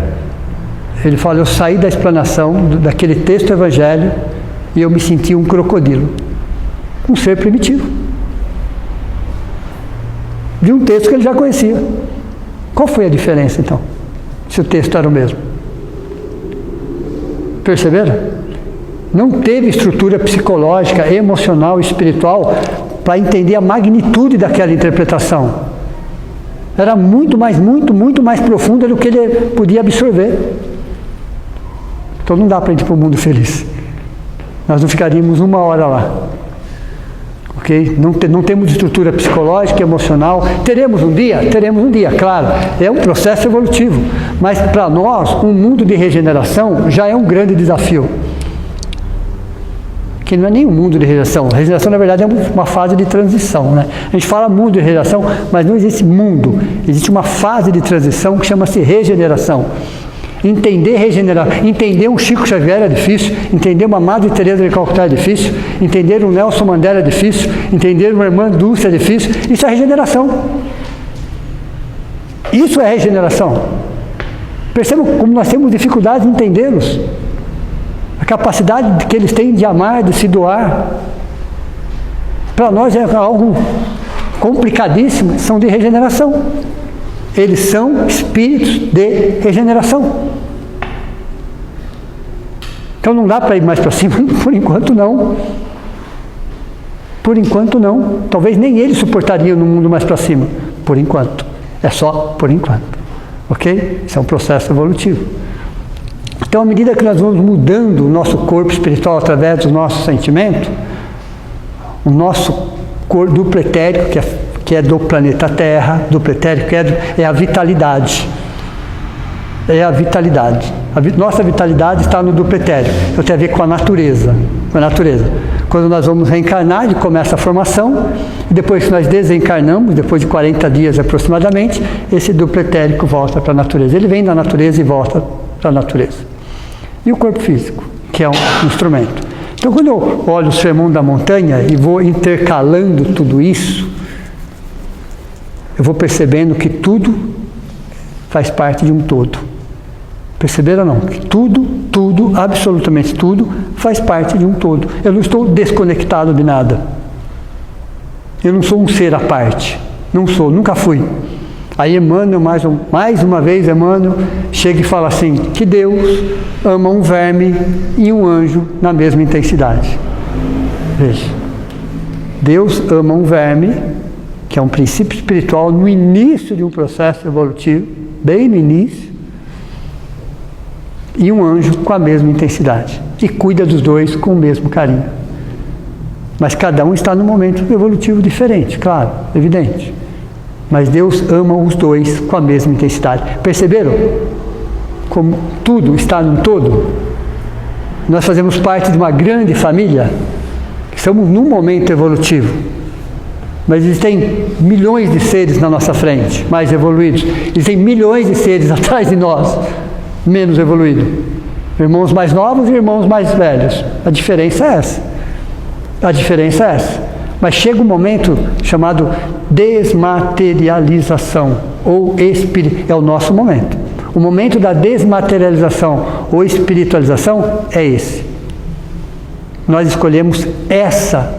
Ele fala, eu saí da explanação daquele texto do Evangelho e eu me senti um crocodilo. Um ser primitivo. De um texto que ele já conhecia. Qual foi a diferença, então? Se o texto era o mesmo. Perceberam? Não teve estrutura psicológica, emocional, espiritual para entender a magnitude daquela interpretação. Era muito mais profunda do que ele podia absorver. Então não dá para ir para o mundo feliz. Nós não ficaríamos 1 hora lá. Okay? Não temos estrutura psicológica, emocional. Teremos um dia, claro. É um processo evolutivo. Mas para nós, um mundo de regeneração já é um grande desafio. Que não é nem um mundo de regeneração. A regeneração, na verdade, é uma fase de transição. Né? A gente fala mundo de regeneração, mas não existe mundo. Existe uma fase de transição que chama-se regeneração. Entender um Chico Xavier é difícil, entender uma Madre Teresa de Calcutá é difícil, entender um Nelson Mandela é difícil, entender uma irmã Dulce é difícil. Isso é regeneração. Isso é regeneração. Percebam como nós temos dificuldade de entendê-los. A capacidade que eles têm de amar, de se doar. Para nós é algo complicadíssimo, são de regeneração. Eles são espíritos de regeneração. Então não dá para ir mais para cima, por enquanto não. Por enquanto não. Talvez nem eles suportariam no mundo mais para cima. Por enquanto. É só por enquanto. Ok? Isso é um processo evolutivo. Então, à medida que nós vamos mudando o nosso corpo espiritual através do nosso sentimento, o nosso corpo duplo etérico, que é do planeta Terra, duplo etérico é a vitalidade. É a vitalidade. Nossa vitalidade está no duplo etérico. Então tem a ver com a natureza. Quando nós vamos reencarnar, ele começa a formação, e depois que nós desencarnamos, depois de 40 dias aproximadamente, esse duplo etérico volta para a natureza. Ele vem da natureza e volta para a natureza. E o corpo físico, que é um instrumento. Então, quando eu olho o Sermão da Montanha e vou intercalando tudo isso, eu vou percebendo que tudo faz parte de um todo. Perceberam ou não? Que tudo, absolutamente tudo, faz parte de um todo. Eu não estou desconectado de nada. Eu não sou um ser à parte. Não sou, nunca fui. Aí Emmanuel, mais uma vez, Emmanuel chega e fala assim, que Deus ama um verme e um anjo na mesma intensidade. Veja. Deus ama um verme, que é um princípio espiritual no início de um processo evolutivo, bem no início, e um anjo com a mesma intensidade. E cuida dos dois com o mesmo carinho. Mas cada um está num momento evolutivo diferente, claro, evidente. Mas Deus ama os dois com a mesma intensidade. Perceberam? Como tudo está num todo. Nós fazemos parte de uma grande família. Estamos num momento evolutivo. Mas existem milhões de seres na nossa frente, mais evoluídos. Existem milhões de seres atrás de nós, menos evoluídos. Irmãos mais novos e irmãos mais velhos. A diferença é essa. A diferença é essa. Mas chega um momento chamado desmaterialização, ou é o nosso momento. O momento da desmaterialização ou espiritualização é esse. Nós escolhemos essa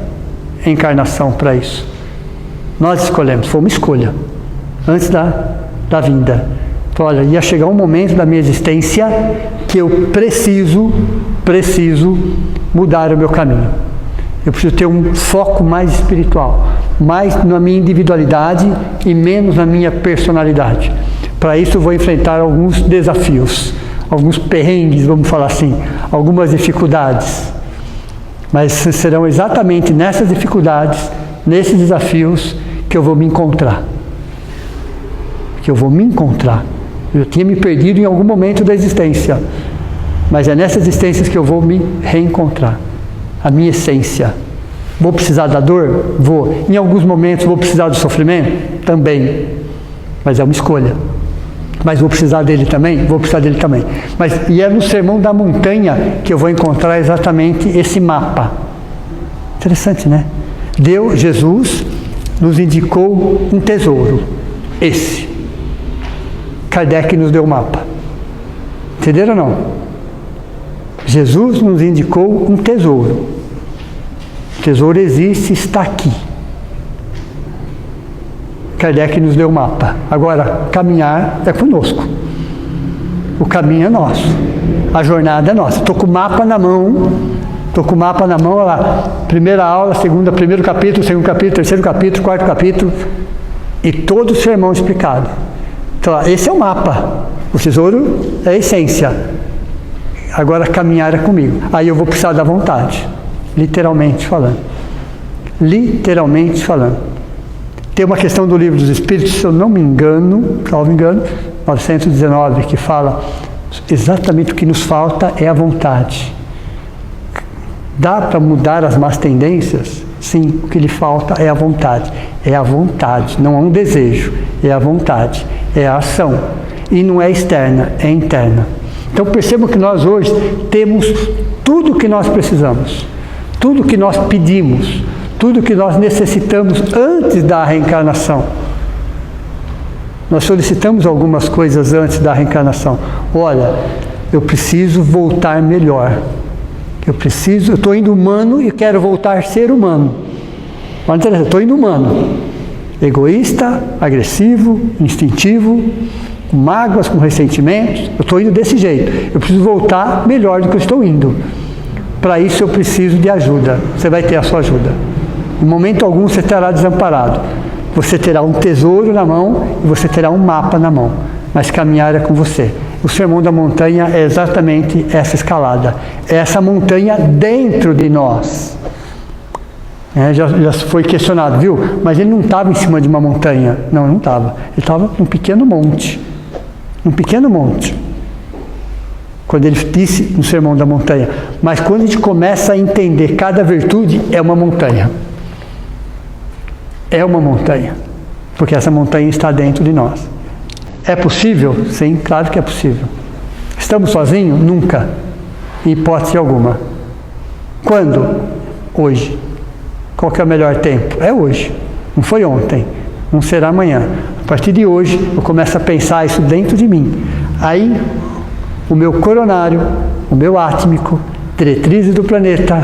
encarnação para isso. Nós escolhemos, foi uma escolha, antes da vinda. Então, olha, ia chegar um momento da minha existência que eu preciso mudar o meu caminho. Eu preciso ter um foco mais espiritual, mais na minha individualidade e menos na minha personalidade. Para isso eu vou enfrentar alguns desafios, alguns perrengues, vamos falar assim, algumas dificuldades. Mas serão exatamente nessas dificuldades, nesses desafios, que eu vou me encontrar. Que eu vou me encontrar. Eu tinha me perdido em algum momento da existência, mas é nessas existências que eu vou me reencontrar. A minha essência. Vou precisar da dor? Vou. Em alguns momentos vou precisar do sofrimento? Também. Mas é uma escolha. Mas vou precisar dele também? Vou precisar dele também. E é no Sermão da Montanha que eu vou encontrar exatamente esse mapa. Interessante, né? Jesus nos indicou um tesouro. Esse. Kardec nos deu o mapa. Entenderam ou não? Jesus nos indicou um tesouro. O tesouro existe, está aqui. Kardec nos deu o mapa. Agora, caminhar é conosco. O caminho é nosso. A jornada é nossa. Estou com o mapa na mão. Olha lá. Primeira aula, primeiro capítulo, segundo capítulo, terceiro capítulo, quarto capítulo. E todo o sermão explicado. Então, esse é o mapa. O tesouro é a essência. Agora, caminhar é comigo. Aí eu vou precisar da vontade. Literalmente falando. Literalmente falando. Tem uma questão do Livro dos Espíritos, se eu não me engano, salvo engano, 919, que fala exatamente o que nos falta é a vontade. Dá para mudar as más tendências? Sim, o que lhe falta é a vontade. É a vontade, não é um desejo, é a vontade, é a ação. E não é externa, é interna. Então percebam que nós hoje temos tudo o que nós precisamos, tudo o que nós pedimos, tudo o que nós necessitamos antes da reencarnação. Nós solicitamos algumas coisas antes da reencarnação. Olha, eu preciso voltar melhor. Eu estou indo humano e quero voltar a ser humano. Olha, interessante, estou indo humano. Egoísta, agressivo, instintivo, com mágoas, com ressentimentos. Eu estou indo desse jeito. Eu preciso voltar melhor do que eu estou indo. Para isso eu preciso de ajuda. Você vai ter a sua ajuda. Em momento algum você estará desamparado. Você terá um tesouro na mão e você terá um mapa na mão. Mas caminhar é com você. O Sermão da Montanha é exatamente essa escalada. É essa montanha dentro de nós. Já foi questionado, viu? Mas ele não estava em cima de uma montanha. Não, não estava. Ele estava num pequeno monte. Um pequeno monte. Quando ele disse no Sermão da Montanha. Mas quando a gente começa a entender cada virtude, é uma montanha. É uma montanha. Porque essa montanha está dentro de nós. É possível? Sim, claro que é possível. Estamos sozinhos? Nunca. Em hipótese alguma. Quando? Hoje. Qual que é o melhor tempo? É hoje. Não foi ontem. Não será amanhã. A partir de hoje, eu começo a pensar isso dentro de mim. Aí, o meu coronário, o meu átmico, diretrizes do planeta,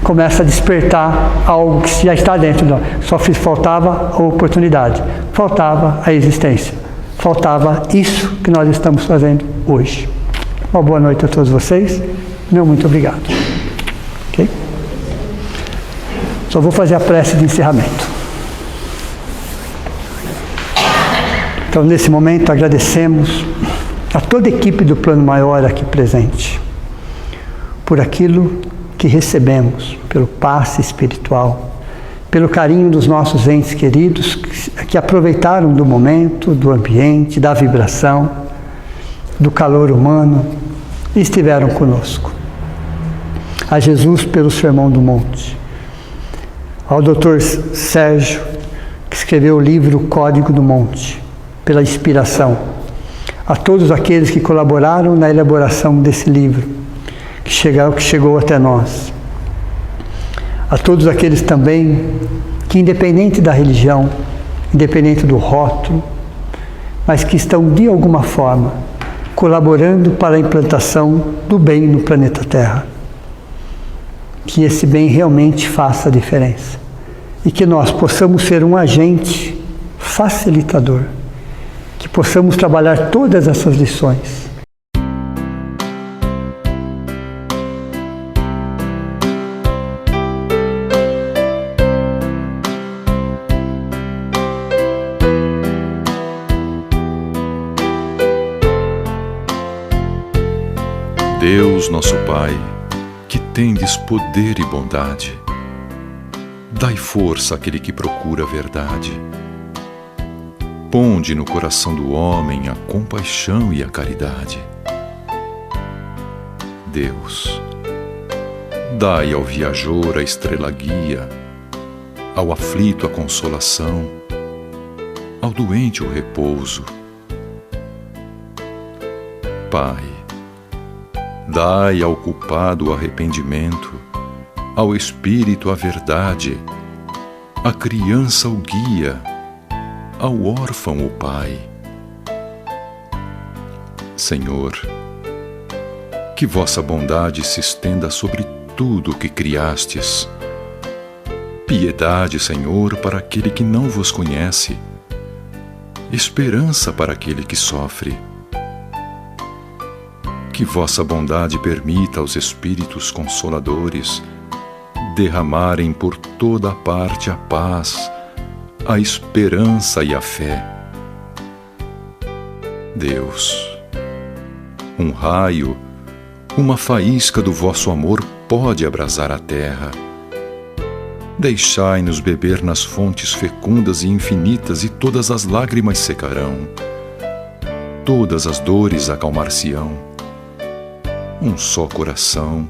começa a despertar algo que já está dentro de nós. Só faltava a oportunidade. Faltava a existência. Faltava isso que nós estamos fazendo hoje. Uma boa noite a todos vocês. Meu muito obrigado. Okay? Só vou fazer a prece de encerramento. Então, nesse momento, agradecemos a toda a equipe do Plano Maior aqui presente, por aquilo que recebemos, pelo passe espiritual, pelo carinho dos nossos entes queridos que aproveitaram do momento, do ambiente, da vibração, do calor humano e estiveram conosco. A Jesus pelo Sermão do Monte, ao Dr. Sérgio, que escreveu o livro Código do Monte, pela inspiração, a todos aqueles que colaboraram na elaboração desse livro, que chegou até nós, a todos aqueles também que, independente da religião, independente do rótulo, mas que estão de alguma forma colaborando para a implantação do bem no planeta Terra. Que esse bem realmente faça a diferença e que nós possamos ser um agente facilitador, que possamos trabalhar todas essas lições. Deus, nosso Pai, que tendes poder e bondade, dai força àquele que procura a verdade. Ponde no coração do homem a compaixão e a caridade. Deus, dai ao viajor a estrela guia, ao aflito a consolação, ao doente o repouso. Pai, dai ao culpado o arrependimento, ao espírito a verdade, à criança o guia, ao órfão o pai. Senhor, que vossa bondade se estenda sobre tudo o que criastes. Piedade, Senhor, para aquele que não vos conhece, esperança para aquele que sofre. Que vossa bondade permita aos Espíritos Consoladores derramarem por toda a parte a paz, a esperança e a fé. Deus, um raio, uma faísca do vosso amor pode abrasar a terra. Deixai-nos beber nas fontes fecundas e infinitas, e todas as lágrimas secarão, todas as dores acalmar-se-ão. Um só coração,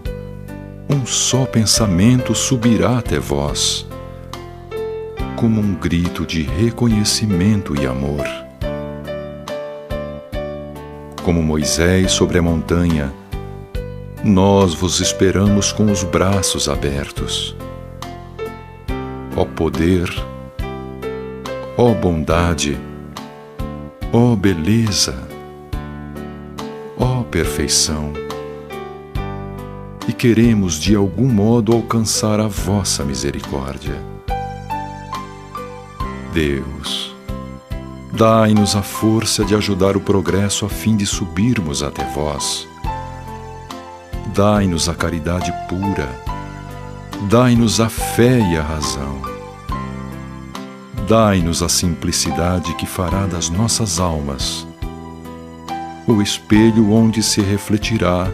um só pensamento subirá até vós, como um grito de reconhecimento e amor. Como Moisés sobre a montanha, nós vos esperamos com os braços abertos. Ó poder, ó bondade, ó beleza, ó perfeição. E queremos de algum modo alcançar a vossa misericórdia. Deus, dai-nos a força de ajudar o progresso a fim de subirmos até vós. Dai-nos a caridade pura, dai-nos a fé e a razão. Dai-nos a simplicidade que fará das nossas almas o espelho onde se refletirá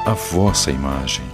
a vossa imagem.